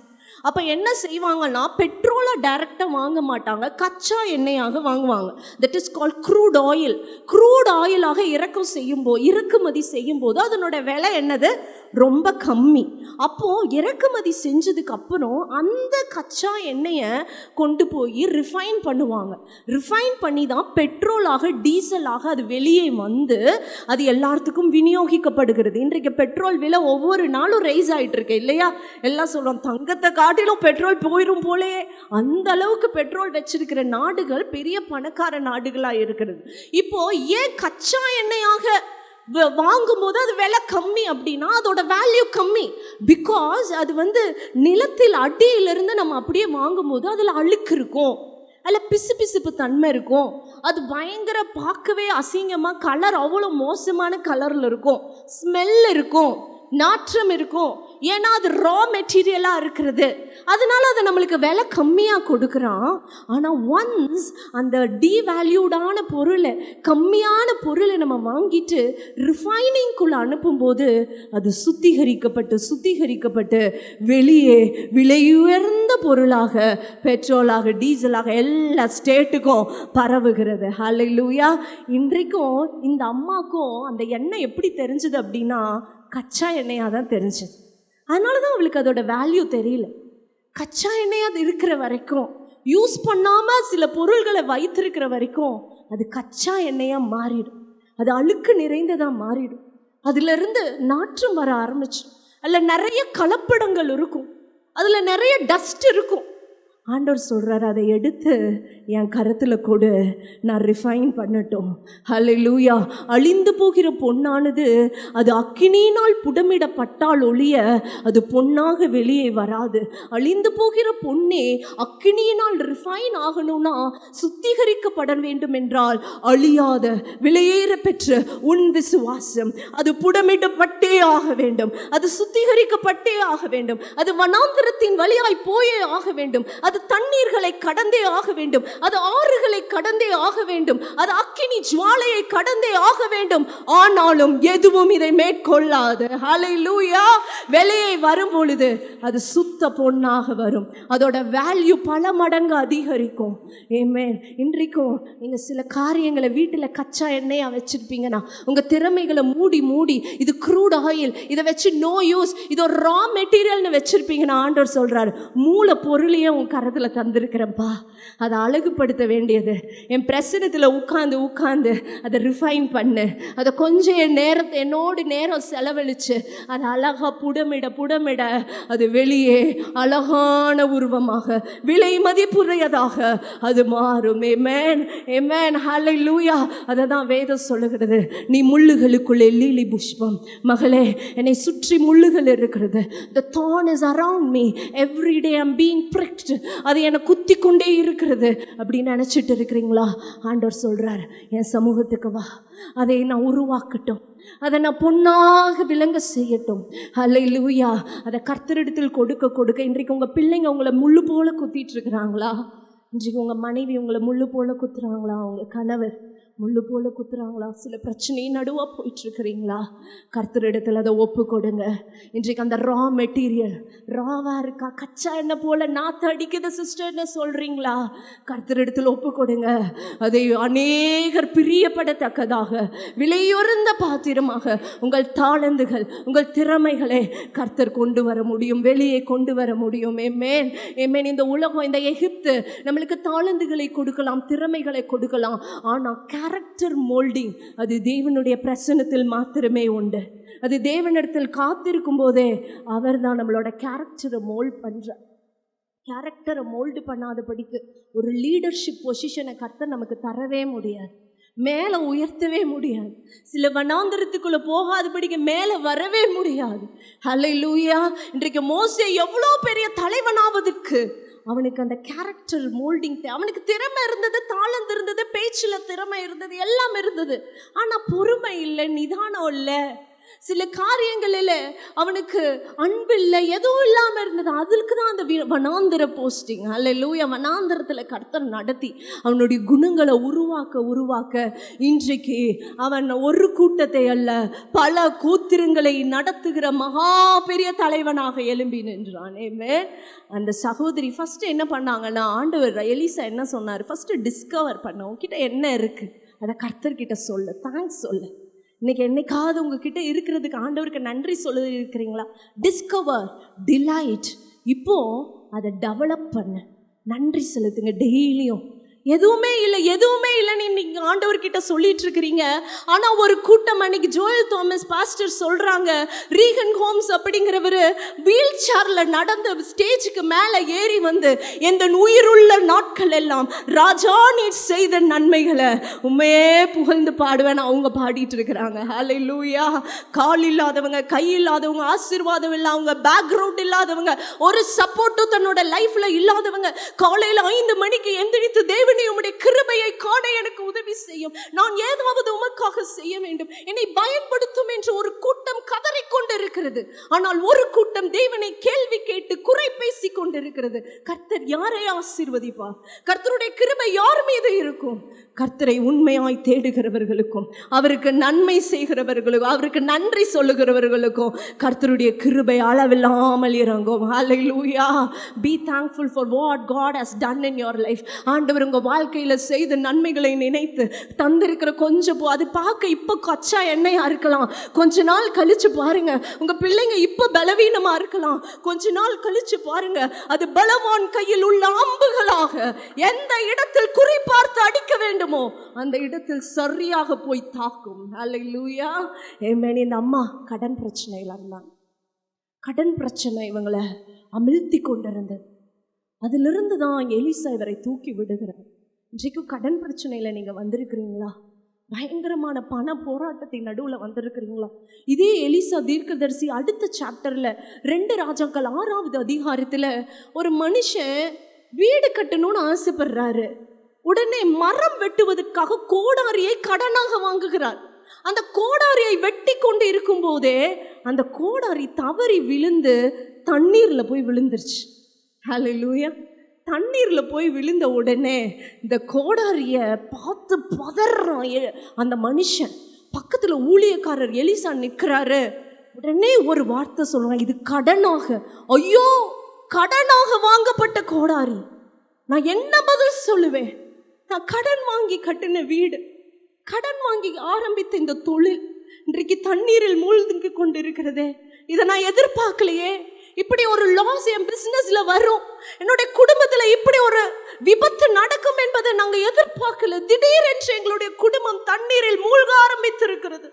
B: அப்போ என்ன செய்வாங்கன்னா, பெட்ரோலை டைரெக்டாக வாங்க மாட்டாங்க, கச்சா எண்ணெயாக வாங்குவாங்க. That is called crude oil. Crude ஆயிலாக இறக்குமதி செய்யும்போது அதனோட விலை என்னது? ரொம்ப கம்மி. அப்போது இறக்குமதி செஞ்சதுக்கு அப்புறம் அந்த கச்சா எண்ணெயை கொண்டு போய் ரிஃபைன் பண்ணுவாங்க. ரிஃபைன் பண்ணி தான் பெட்ரோலாக, டீசலாக அது வெளியே வந்து அது எல்லாத்துக்கும் விநியோகிக்கப்படுகிறது. இன்றைக்கு பெட்ரோல் விலை ஒவ்வொரு நாளும் ரைஸ் ஆகிட்டு இருக்கு இல்லையா? எல்லாம் சொல்கிறோம், தங்கத்தை காட்டிலும் பெட்ரோல் போயிடும் போலே. அந்த அளவுக்கு பெட்ரோல் வச்சிருக்கிற நாடுகள் பெரிய பணக்கார நாடுகளாக இருக்கிறது. இப்போ ஏன் கச்சா எண்ணெயாக வாங்கும்போது அது விலை கம்மி அப்படின்னா அதோட வேல்யூ கம்மி? பிகாஸ் அது நிலத்தில் அடியிலிருந்து நம்ம அப்படியே வாங்கும்போது அதில் அழுக்கு இருக்கும், அதில் பிசுபிசுப்பு தன்மை இருக்கும், அது பயங்கர பார்க்கவே அசிங்கமாக, கலர் அவ்வளோ மோசமான கலரில் இருக்கும், ஸ்மெல் இருக்கும், நாற்றம் இருக்கும். ஏன்னா அது ரா மெட்டீரியலாக இருக்கிறது. அதனால அதை நம்மளுக்கு விலை கம்மியாக கொடுக்குறான். ஆனால் ஒன்ஸ் அந்த டீவேல்யூடான பொருளை, கம்மியான பொருளை நம்ம வாங்கிட்டு ரிஃபைனிங்குள்ளே அனுப்பும்போது அது சுத்திகரிக்கப்பட்டு வெளியே விலையுயர்ந்த பொருளாக, பெட்ரோலாக, டீசலாக எல்லா ஸ்டேட்டுக்கும் பரவுகிறது. ஹல்லேலூயா. இன்றைக்கும் இந்த அம்மாக்கும் அந்த எண்ணெய் எப்படி தெரிஞ்சது அப்படின்னா, கச்சா எண்ணெயாக தான் தெரிஞ்சது. அதனால தான் அவளுக்கு அதோட வேல்யூ தெரியல. கச்சா எண்ணெய் அது இருக்கிற வரைக்கும், யூஸ் பண்ணாமல் சில பொருள்களை வைத்திருக்கிற வரைக்கும் அது கச்சா எண்ணெயாக மாறிடும், அது அழுக்கு நிறைந்ததாக மாறிடும், அதிலிருந்து நாற்றம் வர ஆரம்பிச்சு, அதில் நிறைய கலப்படங்கள் இருக்கும், அதில் நிறைய டஸ்ட் இருக்கும். ஆண்டவர் சொல்கிறார், அதை எடுத்து என் கரத்தில் கொடு, நான் ரிஃபைன் பண்ணட்டும். ஹல்லேலூயா. அழிந்து போகிற பொன்னானது அது அக்கினியினால் புடமிடப்பட்டால் ஒழிய அது பொன்னாக வெளியே வராது. அழிந்து போகிற பொன்னே அக்கினியினால் ரிஃபைன் ஆகணும்னா, சுத்திகரிக்கப்பட வேண்டும் என்றால் அழியாத விலையேற பெற்ற உன் விசுவாசம் அது புடமிடப்பட்டே ஆக வேண்டும், அது சுத்திகரிக்கப்பட்டே ஆக வேண்டும், அது வனாந்திரத்தின் வழியாய் போயே ஆக வேண்டும், அது தண்ணீர்களை கடந்தே ஆக வேண்டும், அது ஆறுகளை கடந்தே ஆக வேண்டும், அது அக்கினி ஜுவாலையை கடந்தே ஆக வேண்டும். ஆனாலும் எதுவும் இதை மேற்கொள்ளாது. ஹல்லேலூயா. வெளியே வரும் பொழுது அது சுத்த பொன்னாக வரும், அதோட வேல்யூ பல மடங்கு அதிகரிக்கும். ஆமென். இன்றைக்கும் நீங்கள் சில காரியங்களை வீட்டில் கச்சா எண்ணெயாக வச்சுருப்பீங்கன்னா, உங்கள் திறமைகளை மூடி இது க்ரூட் ஆயில், இதை வச்சு நோ யூஸ், இது ஒரு ரா மெட்டீரியல்னு வச்சுருப்பீங்கன்னா, ஆண்டவர் சொல்கிறார், மூல பொருளையே உன் கரத்தில் தந்திருக்கிறேன்ப்பா. அதை அழகுபடுத்த வேண்டியது என் பிரசனத்தில் உட்காந்து அதை ரிஃபைன் பண்ணு. அதை கொஞ்சம் என் நேரத்தை என்னோடு நேரம் செலவழித்து அதை அழகாக புடமிட அது வெளியே அழகான உருவமாக விலை மதிப்புடையதாக அது மாறும். ஆமென், ஆமென், ஹல்லேலூயா. அதை தான் வேதம் சொல்லுகிறது, நீ முள்ளுகளுக்குள்ளே லீலி புஷ்பம். மகளே, என்னை சுற்றி முள்ளுகள் இருக்கிறது. The thorn is around me. Every day I'm being pricked. அது என்னை குத்தி கொண்டே இருக்கிறது அப்படின்னு நினச்சிட்டு இருக்கிறீங்களா? ஆண்டவர் சொல்கிறார், என் சமூகத்துக்கு வா, அதை நான் உருவாக்கட்டும், அதை நான் பொன்னாக விளங்க செய்யட்டும். ஹல்லேலூயா. அதை கர்த்தரிடத்தில் கொடுக்க இன்றைக்கு உங்கள் பிள்ளைங்க உங்களை முள்ளு போல குத்திட்டு இருக்கிறாங்களா? இன்றைக்கு உங்கள் மனைவி உங்களை முள்ளு போல குத்துறாங்களா? உங்கள் கணவர் முள்ளு போல குத்துறாங்களா? சில பிரச்சனையை நடுவாக போயிட்டுருக்கிறீங்களா? கர்த்தரிடத்தில் அதை ஒப்பு கொடுங்க. இன்றைக்கு அந்த ரா மெட்டீரியல் ராவாக இருக்கா, கச்சா எண்ணெய் போல நாற்று அடிக்குது சிஸ்டர்னு சொல்கிறீங்களா? கர்த்தரிடத்தில் ஒப்பு கொடுங்க. அதை அநேகர் பிரியப்படத்தக்கதாக விலையுறந்த பாத்திரமாக உங்கள் தாளந்துகள், உங்கள் திறமைகளை கர்த்தர் கொண்டு வர முடியும், வெளியே கொண்டு வர முடியும். ஆமென், ஆமென். இந்த உலகம், இந்த எகிப்து நம்மளுக்கு தாளந்துகளை கொடுக்கலாம், திறமைகளை கொடுக்கலாம். ஆனால் கேரக்டர் மோல்டிங் அது தேவனுடைய பிரசன்னத்தில் மாத்திரமே உண்டு. அது தேவனிடத்தில் காத்திருக்கும் போதே அவர் தான் நம்மளோட கேரக்டரை மோல்ட் பண்ணுறார். கேரக்டரை மோல்டு பண்ணாதபடிக்கு ஒரு லீடர்ஷிப் பொசிஷனை கர்த்தர் நமக்கு தரவே முடியாது, மேலே உயர்த்தவே முடியாது. சில வனாந்தரத்துக்குள்ளே போகாதபடிக்கு மேலே வரவே முடியாது. ஹல்லேலூயா. இன்றைக்கு மோசே எவ்வளோ பெரிய தலைவனாவதற்கு அவனுக்கு அந்த கேரக்டர் மோல்டிங், அவனுக்கு திறமை இருந்தது, தாளந்து இருந்தது, பேச்சில் திறமை இருந்தது, எல்லாம் இருந்தது. ஆனால் பொறுமை இல்லை, நிதானம் இல்லை, சில காரியங்களில் அவனுக்கு அன்பு இல்லை, எதுவும் இல்லாமல் இருந்தது. அதுக்கு தான் அந்த வனாந்தர போஸ்டிங். ஹல்லேலூயா. வனாந்தரத்தில் கர்த்தர் நடத்தி அவனுடைய குணங்களை உருவாக்க இன்றைக்கு அவன் ஒரு கூட்டத்தை அல்ல பல கூத்திரங்களை நடத்துகிற மகா பெரிய தலைவனாக எழும்பி நின்றான். ஆமென். அந்த சகோதரி ஃபஸ்ட்டு என்ன பண்ணாங்கன்னா, ஆண்டவர் எலிசா என்ன சொன்னார், ஃபஸ்ட்டு டிஸ்கவர் பண்ண, உங்ககிட்ட என்ன இருக்குது அதை கர்த்தர்கிட்ட சொல்லு, தேங்க்ஸ் சொல்லு. இன்றைக்கி என்னைக்காவது உங்ககிட்ட இருக்கிறதுக்கு ஆண்டவருக்கு நன்றி சொல்ல இருக்கிறீங்களா? Discover, delight. இப்போது அதை டெவலப் பண்ண, நன்றி செலுத்துங்க டெய்லியும். எதுவுமே இல்லைன்னு நீங்கள் ஆண்டவர்கிட்ட சொல்லிட்டு இருக்கிறீங்க. ஆனால் ஒரு கூட்டம் அன்னைக்கு ஜோயல் தாமஸ் பாஸ்டர் சொல்கிறாங்க, ரீகன் ஹோம்ஸ் அப்படிங்கிறவர் வீல் சேரில் நடந்த ஸ்டேஜுக்கு மேலே ஏறி வந்து, எந்த உயிருள்ள நாட்கள் எல்லாம் ராஜா நீர் செய்த நன்மைகளை உண்மையே புகழ்ந்து பாடுவேன் அவங்க பாடிட்டு இருக்கிறாங்க. ஹல்லேலூயா. கால் இல்லாதவங்க, கை இல்லாதவங்க, ஆசீர்வாதம் இல்லாதவங்க, பேக்ரவுண்ட் இல்லாதவங்க, ஒரு சப்போர்ட்டும் தன்னோட லைஃப்பில் இல்லாதவங்க காலையில் 5 மணிக்கு எந்திரித்து தேவ உம்முடைய கிருபையை காண எனக்கு உதவி செய்யும், நான் ஏதாவது உமக்காக செய்ய வேண்டும், என்னை பயன்படுத்தும் என்று ஒரு கூட்டம் கதறிக்கொண்டு இருக்கிறது. ஆனால் ஒரு கூட்டம் தேவனை கேள்வி கேட்டு குறை பேசி கொண்டிருக்கிறது. கர்த்தர் யாரை ஆசீர்வதிப்பார்? கர்த்தருடைய கிருபை யார் மீது இருக்கும்? கர்த்தரை உண்மையாய் தேடுகிறவர்களுக்கும் அவருக்கு நன்மை செய்கிறவர்களுக்கும் அவருக்கு நன்றி சொல்லுகிறவர்களுக்கும் கர்த்தருடைய கிருபை அளவில்லாமல் இறங்கும். ஹல்லேலூயா. Be thankful for what God has done in your life. ஆண்டவர் உங்க வாழ்க்கையில் செய்த நன்மைகளை நினைத்து தந்திருக்கிற கொஞ்சம் அது பார்க்க இப்போ கச்சா எண்ணெயா இருக்கலாம், கொஞ்ச நாள் கழிச்சு பாருங்க உங்க பிள்ளைங்க இப்போ பலவீனமா இருக்கலாம், கொஞ்ச நாள் கழிச்சு பாருங்க அது பலவான் கையில் உள்ள அம்புகளாக எந்த இடத்தில் குறிப்பார்த்து அடிக்க வேண்டுமோ அந்த இடத்தில் சரியாக போய் தாக்கும். ஹல்லேலூயா. ஆமென். இந்த அம்மா கடன் பிரச்சனையில் இருந்தாங்க. கடன் பிரச்சனை இவங்களை அமிழ்த்தி கொண்டிருந்தது. அதிலிருந்து தான் எலிசா இவரை தூக்கி விடுகிறார். இன்றைக்கு கடன் பிரச்சனையில் நீங்கள் வந்திருக்கிறீங்களா? பயங்கரமான பண போராட்டத்தை நடுவில் வந்திருக்கிறீங்களா? இதே எலிசா தீர்க்கதரிசி அடுத்த சாப்டரில் 2 ராஜாக்கள் 6வது அதிகாரத்தில் ஒரு மனுஷன் வீடு கட்டணும்னு ஆசைப்படுறாரு. உடனே மரம் வெட்டுவதற்காக கோடாரியை கடனாக வாங்குகிறார். அந்த கோடாரியை வெட்டி கொண்டு இருக்கும் போதே அந்த கோடாரி தவறி விழுந்து தண்ணீரில் போய் விழுந்துருச்சு. ஹல்லேலூயா. தண்ணீரில் போய் விழுந்த உடனே இந்த கோடாரியை பார்த்து பதறான் அந்த மனுஷன். பக்கத்தில் ஊழியக்காரர் எலிசா நிற்கிறாரு. உடனே ஒரு வார்த்தை சொல்கிறான், இது கடனாக, ஐயோ கடனாக வாங்கப்பட்ட கோடாரி, நான் என்ன பதில் சொல்லுவேன்? நான் கடன் வாங்கி கட்டின வீடு, கடன் வாங்கி ஆரம்பித்த இந்த தொழில் இன்றைக்கு தண்ணீரில் மூழ்கி கொண்டு இருக்கிறதே, இதை நான் எதிர்பார்க்கலையே, இப்படி ஒரு லாஸ் என் பிசினஸ்ல வரும், என்னுடைய குடும்பத்துல இப்படி ஒரு விபத்து நடக்கும் என்பதை நாங்க எதிர்பார்க்கல. திடீரென்று எங்களுடைய குடும்பம் தண்ணீரில் மூழ்க ஆரம்பித்திருக்கிறது.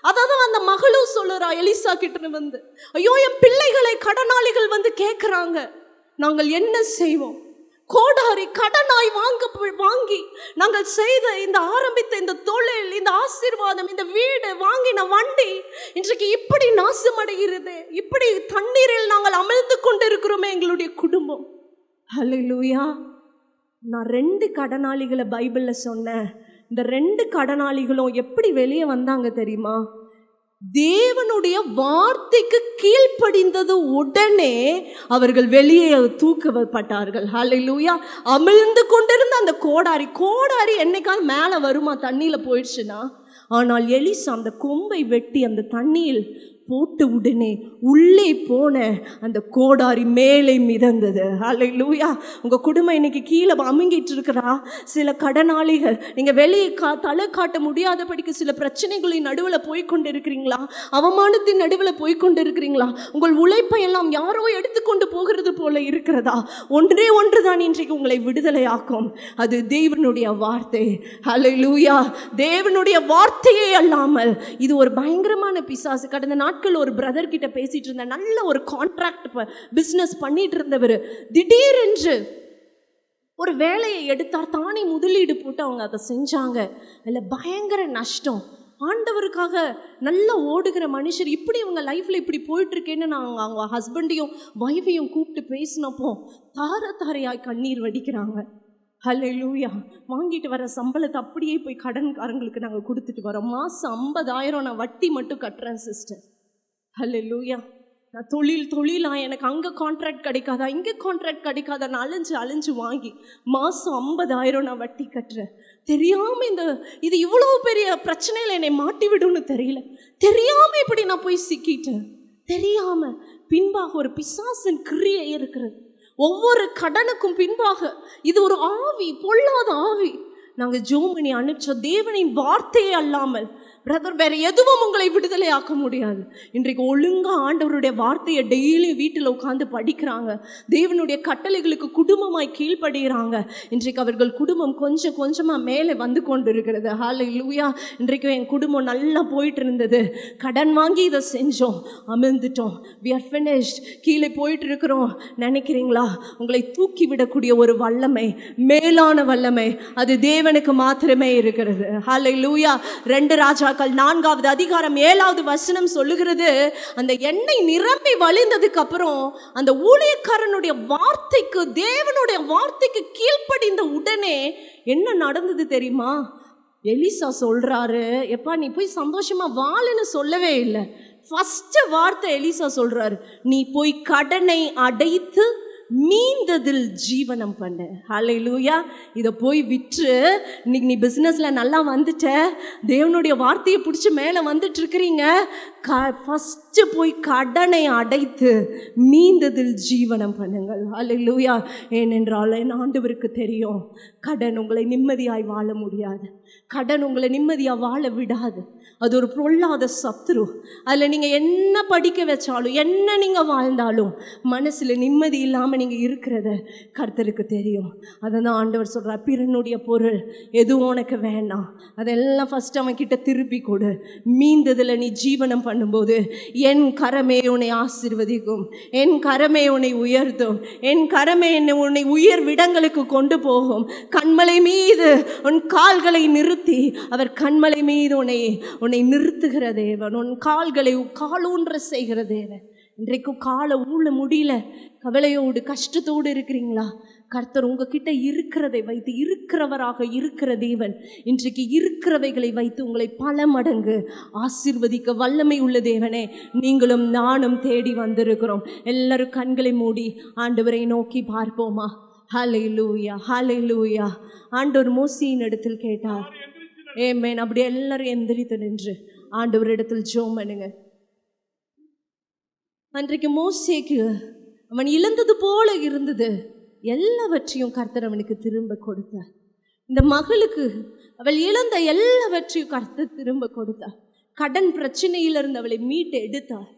B: அதான் அந்த மகளும் சொல்லுறா எலிசா கிட்ட வந்து, ஐயோ என் பிள்ளைகளை கடனாளிகள் வந்து கேட்கிறாங்க, நாங்கள் என்ன செய்வோம்? கோடாரி கடனாய் வாங்கி நாங்கள் செய்த இந்த ஆரம்பித்த இந்த தொழில், இந்த ஆசீர்வாதம், இந்த வீடு, வாங்கின வண்டி இன்றைக்கு இப்படி நாசமடைகிறது. இப்படி தண்ணீரில் நாங்கள் அமிழ்ந்து கொண்டிருக்கிறோமே எங்களுடைய குடும்பம். ஹல்லேலூயா. நான் 2 கடனாளிகளை பைபிள்ல சொன்னேன். இந்த 2 கடனாளிகளும் எப்படி வெளியே வந்தாங்க தெரியுமா? தேவனுடைய வார்த்தைக்கு கீழ்ப்படிந்தது உடனே அவர்கள் வெளியே தூக்கப்பட்டார்கள். ஹல்லேலூயா. அமிழ்ந்து கொண்டிருந்த அந்த கோடாரி என்னைக்காவது மேலே வருமா தண்ணியில் போயிடுச்சுன்னா? ஆனால் எலிசா அந்த கொம்பை வெட்டி அந்த தண்ணியில் போட்டு உடனே உள்ளே போன அந்த கோடாரி மேலே மிதந்தது. ஹல்லேலூயா. உங்கள் குடும்பம் இன்னைக்கு கீழே அமுங்கிட்டு இருக்கிறா. சில கடனாளிகள் நீங்கள் வெளியே தலை காட்ட முடியாதபடிக்கு சில பிரச்சனைகளின் நடுவில் போய்கொண்டு இருக்கிறீங்களா? அவமானத்தின் நடுவில் போய்கொண்டு இருக்கிறீங்களா? உங்கள் உழைப்பை எல்லாம் யாரோ எடுத்துக்கொண்டு போகிறது போல இருக்கிறதா? ஒன்று தான் இன்றைக்கு உங்களை விடுதலையாக்கும். அது தேவனுடைய வார்த்தை. ஹல்லேலூயா. தேவனுடைய வார்த்தையே அல்லாமல் இது ஒரு பயங்கரமான பிசாசு. கடந்த நாட்கள் ஒரு பிரதர் கிட்ட பேசிட்டு இருந்த, நல்ல ஒரு கான்ட்ராக்ட் பிசினஸ் பண்ணிட்டு இருந்தவர் திடீரென்று ஒரு வேலையை எடுத்தார். தானே முதலீடு போட்டு அவங்க அதை செஞ்சாங்க. இல்லை பயங்கர நஷ்டம். ஆண்டவருக்காக நல்லா ஓடுகிற மனுஷர் இப்படி அவங்க லைஃப்பில் இப்படி போயிட்டுருக்கேன்னு நாங்கள் அவங்க ஹஸ்பண்டையும் ஒய்ஃபையும் கூப்பிட்டு பேசினப்போ தாரையாய் கண்ணீர் வடிக்கிறாங்க. ஹல்லேலூயா. வாங்கிட்டு வர சம்பளத்தை அப்படியே போய் கடன்காரங்களுக்கு நாங்கள் கொடுத்துட்டு வரோம். மாதம் 50,000 நான் வட்டி மட்டும் கட்டுறேன் சிஸ்டர். ஹல்லேலூயா. நான் தொழிலா எனக்கு அங்கே கான்ட்ராக்ட் கிடைக்காதா, இங்கே கான்ட்ராக்ட் கிடைக்காதா, நான் அலைஞ்சு வாங்கி மாதம் 50,000 நான் வட்டி கட்டுறேன். தெரியாமல் இது இவ்வளோ பெரிய பிரச்சனையில் என்னை மாட்டி விடும்னு தெரியாமல் இப்படி நான் போய் சிக்கிட்டேன். தெரியாமல் பின்பாக ஒரு பிசாசின் கிரியை இருக்கிறது. ஒவ்வொரு கடனுக்கும் பின்பாக இது ஒரு ஆவி, பொல்லாத ஆவி. நாங்கள் ஜோமணி அனுப்பிச்ச தேவனின் வார்த்தையே அல்லாமல் பிரதர் வேற எதுவும் உங்களை விடுதலை ஆக்க முடியாது. இன்றைக்கு ஒழுங்கா ஆண்டவருடைய வார்த்தையை டெய்லி வீட்டில் உட்காந்து படிக்கிறாங்க. தேவனுடைய கட்டளைகளுக்கு குடும்பமாய் கீழ்ப்படுகிறாங்க. இன்றைக்கு அவர்கள் குடும்பம் கொஞ்சம் கொஞ்சமாக மேலே வந்து கொண்டு இருக்கிறது. ஹல்லேலூயா. இன்றைக்கு என் குடும்பம் நல்லா போயிட்டு இருந்தது. கடன் வாங்கி இதை செஞ்சோம், அமிழ்ந்துட்டோம். we are finished. கீழே போயிட்டு இருக்கிறோம் நினைக்கிறீங்களா? உங்களை தூக்கி விடக்கூடிய ஒரு வல்லமை, மேலான வல்லமை, அது தேவனுக்கு மாத்திரமே இருக்கிறது. ஹல்லேலூயா. 2 ராஜாக்கள் 4வது அதிகாரம் 7வது வசனம் சொல்லுகிறது, அந்த எண்ணெய் நிரம்பி வழிந்ததுக்கு அப்புறம் அந்த ஊழியக்காரனுடைய வார்த்தைக்கு, தேவனுடைய வார்த்தைக்கு கீழ்ப்படிந்த உடனே என்ன நடந்தது தெரியுமா? எலிசா சொல்றாரு, எப்பா நீ போய் சந்தோஷமா வாழுன்னு சொல்லவே இல்லை. ஃபர்ஸ்ட் வார்த்தை எலிசா சொல்றாரு, நீ போய் கடனை அடைத்து மீந்ததில் ஜீவனம் பண்ணு. ஹல்லேலூயா. இதை போய் விற்று இன்னைக்கு நீ பிஸ்னஸில் நல்லா வந்துட்ட, தேவனுடைய வார்த்தையை பிடிச்சி மேலே வந்துட்டு இருக்கிறீங்க. ஃபஸ்ட்டு போய் கடனை அடைத்து மீந்ததில் ஜீவனம் பண்ணுங்கள். ஹல்லேலூயா. ஏனென்றால் என் ஆண்டவருக்கு தெரியும், கடன் உங்களை நிம்மதியாய் வாழ முடியாது. கடன் உங்களை நிம்மதியாக வாழ விடாது. அது ஒரு பொல்லாத சத்துரு. அதில் நீங்கள் என்ன படிக்க வச்சாலும், என்ன நீங்கள் வாழ்ந்தாலும் மனசில் நிம்மதி இல்லாமல் நீங்கள் இருக்கிறத கர்த்தருக்கு தெரியும். அதை தான் ஆண்டவர் சொல்கிறார், பிறனுடைய பொருள் எதுவும் உனக்கு வேண்டாம், அதெல்லாம் ஃபஸ்ட்டு அவன் கிட்ட திருப்பி கொடு. மீந்ததில் நீ ஜீவனம் பண்ணும்போது என் கரமே உன்னை ஆசீர்வதிக்கும், என் கரமே உன்னை உயர்த்தும், என் கரமே உன்னை உயர் விடங்களுக்கு கொண்டு போகும். கண்மலை மீது உன் கால்களை நிறுத்தி, அவர் கண்மலை மீது உன்னை நிறுத்துகிற தேவன், உன் கால்களை காலூன்ற செய்கிற தேவன். இன்றைக்கும் காலை ஊழ முடியல, கவலையோடு கஷ்டத்தோடு இருக்கிறீங்களா? கர்த்தர் உங்ககிட்ட இருக்கிறதை வைத்து, இருக்கிறவராக இருக்கிற தேவன் இன்றைக்கு இருக்கிறவைகளை வைத்து உங்களை பல மடங்கு ஆசீர்வதிக்க வல்லமை உள்ள தேவனே, நீங்களும் நானும் தேடி வந்திருக்கிறோம். எல்லாரும் கண்களை மூடி ஆண்டவரை நோக்கி பார்ப்போமா? ஹல்லேலூயா, ஹல்லேலூயா. ஆண்டவர் மோசேயின் இடத்தில் கேட்டார். ஆமென். அப்படி எல்லாரும் எந்திரித்து நின்று ஆண்டவர் இடத்தில் ஜெபம் பண்ணுங்க. அன்றைக்கு மோசேக்கு அவன் இழந்தது போல இருந்தது, எல்லாவற்றையும் கர்த்தர் அவனுக்கு திரும்ப கொடுத்தார். இந்த மகளுக்கு அவள் இழந்த எல்லாவற்றையும் கர்த்தர் திரும்ப கொடுத்தார். கடன் பிரச்சனையிலிருந்து அவளை மீட்டு எடுத்தார்.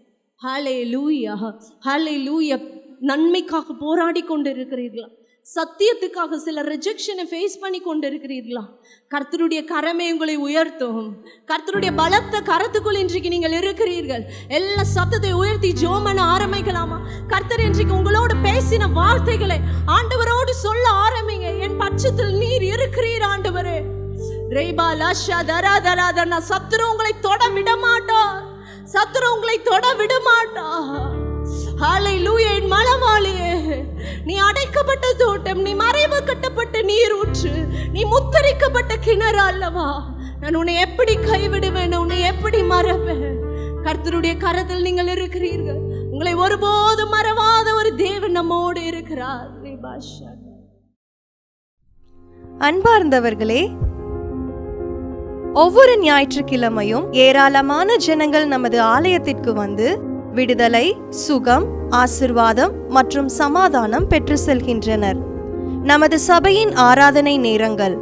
B: ஹல்லேலூயா, ஹல்லேலூயா. நன்மைக்காக போராடி கொண்டு இருக்கிறீர்களா? சத்தியத்துக்காக சில ரிஜெக்ஷனை ஃபேஸ் பண்ணி கொண்டு இருக்கிறீர்களா? கர்த்தருடைய கரமே உங்களை உயர்த்தும். கர்த்தருடைய பலத்த கரத்துக்குள் இன்றைக்கு நீங்கள் இருக்கிறீர்கள். எல்லா சத்தத்தை உயர்த்தி ஜெபம் பண்ண ஆரம்பிக்கலாமா? கர்த்தர் இன்றைக்கு உங்களோடு பேசின வார்த்தைகளை ஆண்டவரோடு சொல்ல ஆரம்பிங்க. என் பட்சத்தில் நீர் இருக்கிறீர் ஆண்டவரே. ரேபா லஷா தரா தரா தரா. சத்துரு உங்களை தொட விட மாட்டார். சத்துரு உங்களை தொட விட மாட்டார். ஹல்லேலூயா. என் மலவாளியே, நீ அடைக்கப்பட்ட தோட்டம், நீ மறைவு கட்டப்பட்ட நீர் ஊற்று, நீ முத்தரிக்கப்பட்ட கிணறு அல்லவா. நான் உன்னை எப்படி கைவிடுவேன், உன்னை எப்படி மறப்பேன்? கர்த்தருடைய கரத்தில் நீங்கள் இருக்கிறீர்கள். உங்களை ஒருபோதும் மறவாத ஒரு தேவன் நம்மோடு இருக்கிறார்.
C: அன்பார்ந்தவர்களே, ஒவ்வொரு ஞாயிற்றுக்கிழமையும் ஏராளமான ஜனங்கள் நமது ஆலயத்திற்கு வந்து விடுதலை, சுகம், ஆசிர்வாதம் மற்றும் சமாதானம் பெற்று செல்கின்றனர். நமது சபையின் ஆராதனை நேரங்கள்: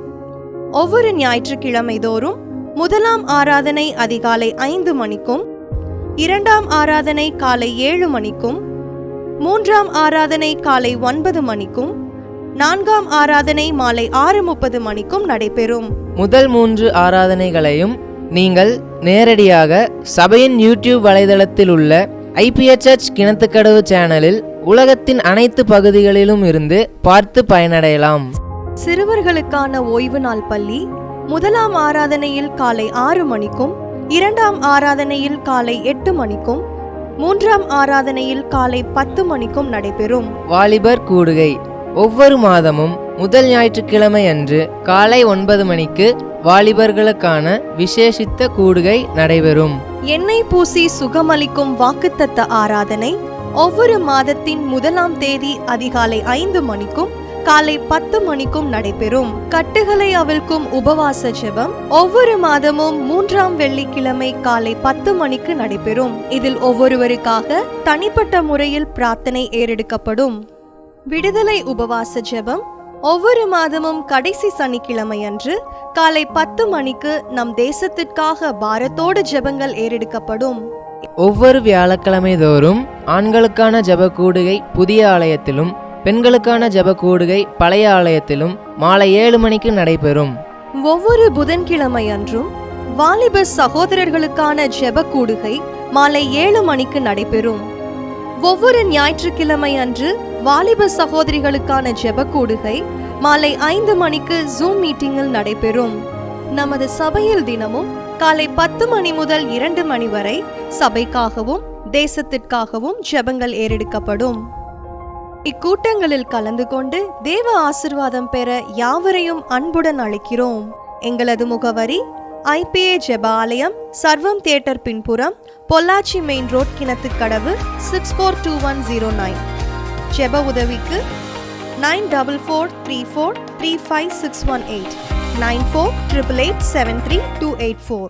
C: ஒவ்வொரு ஞாயிற்றுக்கிழமை தோறும் முதலாம் ஆராதனை அதிகாலை 5 மணிக்கும், இரண்டாம் ஆராதனை காலை 7 மணிக்கும், மூன்றாம் ஆராதனை காலை 9 மணிக்கும், நான்காம் ஆராதனை மாலை 6:30 மணிக்கும் நடைபெறும்.
D: முதல் 3 ஆராதனைகளையும் நீங்கள் நேரடியாக சபையின் யூடியூப் வலைதளத்தில் உள்ள IPA கிணத்துக்கடவு சேனலில் உலகத்தின் அனைத்து பகுதிகளிலும் இருந்து பார்த்து பயனடையலாம்.
C: சிறுவர்களுக்கான ஓய்வு நாள் பள்ளி முதலாம் ஆராதனையில் காலை 6 மணிக்கும், இரண்டாம் ஆராதனையில் காலை 8 மணிக்கும், மூன்றாம் ஆராதனையில் காலை 10 மணிக்கும் நடைபெறும்.
D: வாலிபர் கூடுகை ஒவ்வொரு மாதமும் முதல் ஞாயிற்றுக்கிழமை அன்று காலை 9 மணிக்கு வாலிபர்களுக்கான விசேஷித்த கூடுகை நடைபெறும்.
C: எண்ணெய் பூசி சுகமளிக்கும் வாக்குத்தத்த ஆராதனை ஒவ்வொரு மாதத்தின் 1ஆம் தேதி அதிகாலை 5 மணிக்கும் காலை 10 மணிக்கும் நடைபெறும். கட்டுகளை அவிழ்க்கும் உபவாச ஜெபம் ஒவ்வொரு மாதமும் 3ஆம் வெள்ளிக்கிழமை காலை 10 மணிக்கு நடைபெறும். இதில் ஒவ்வொருவருக்காக தனிப்பட்ட முறையில் பிரார்த்தனை ஏறெடுக்கப்படும். விடுதலை உபவாச ஜெபம் ஒவ்வொரு மாதமும் கடைசி சனிக்கிழமை அன்று காலை 10 மணிக்கு நம் தேசத்திற்காக பாரத்தோடு ஜெபங்கள் ஏறெடுக்கப்படும்.
D: ஒவ்வொரு வியாழக்கிழமை தோறும் ஆண்களுக்கான ஜெப கூடுகை புதிய ஆலயத்திலும், பெண்களுக்கான ஜெப கூடுகை பழைய ஆலயத்திலும் மாலை 7 மணிக்கு நடைபெறும்.
C: ஒவ்வொரு புதன்கிழமை அன்றும் வாலிப சகோதரர்களுக்கான ஜெப கூடுகை மாலை 7 மணிக்கு நடைபெறும். ஒவ்வொரு ஞாயிற்றுக்கிழமை அன்று வாலிப சகோதரிகளுக்கான ஜெப கூடுகை மாலை 5 மணிக்கு ஜூம் மீட்டிங்கில் நடைபெறும். நமது சபையில் தினமும் காலை 10 மணி முதல் 2 மணி வரை சபைக்காகவும் தேசத்திற்காகவும் ஜெபங்கள் ஏறெடுக்கப்படும். இக்கூட்டங்களில் கலந்து கொண்டு தேவ ஆசிர்வாதம் பெற யாவரையும் அன்புடன் அழைக்கிறோம். எங்களது முகவரி: IPA ஜெப ஆலயம், சர்வம் தியேட்டர் பின்புறம், பொள்ளாச்சி மெயின் ரோட், கிணத்துக்கடவு, 642109. ஜெப உதவிக்கு 9443435618 9488873284.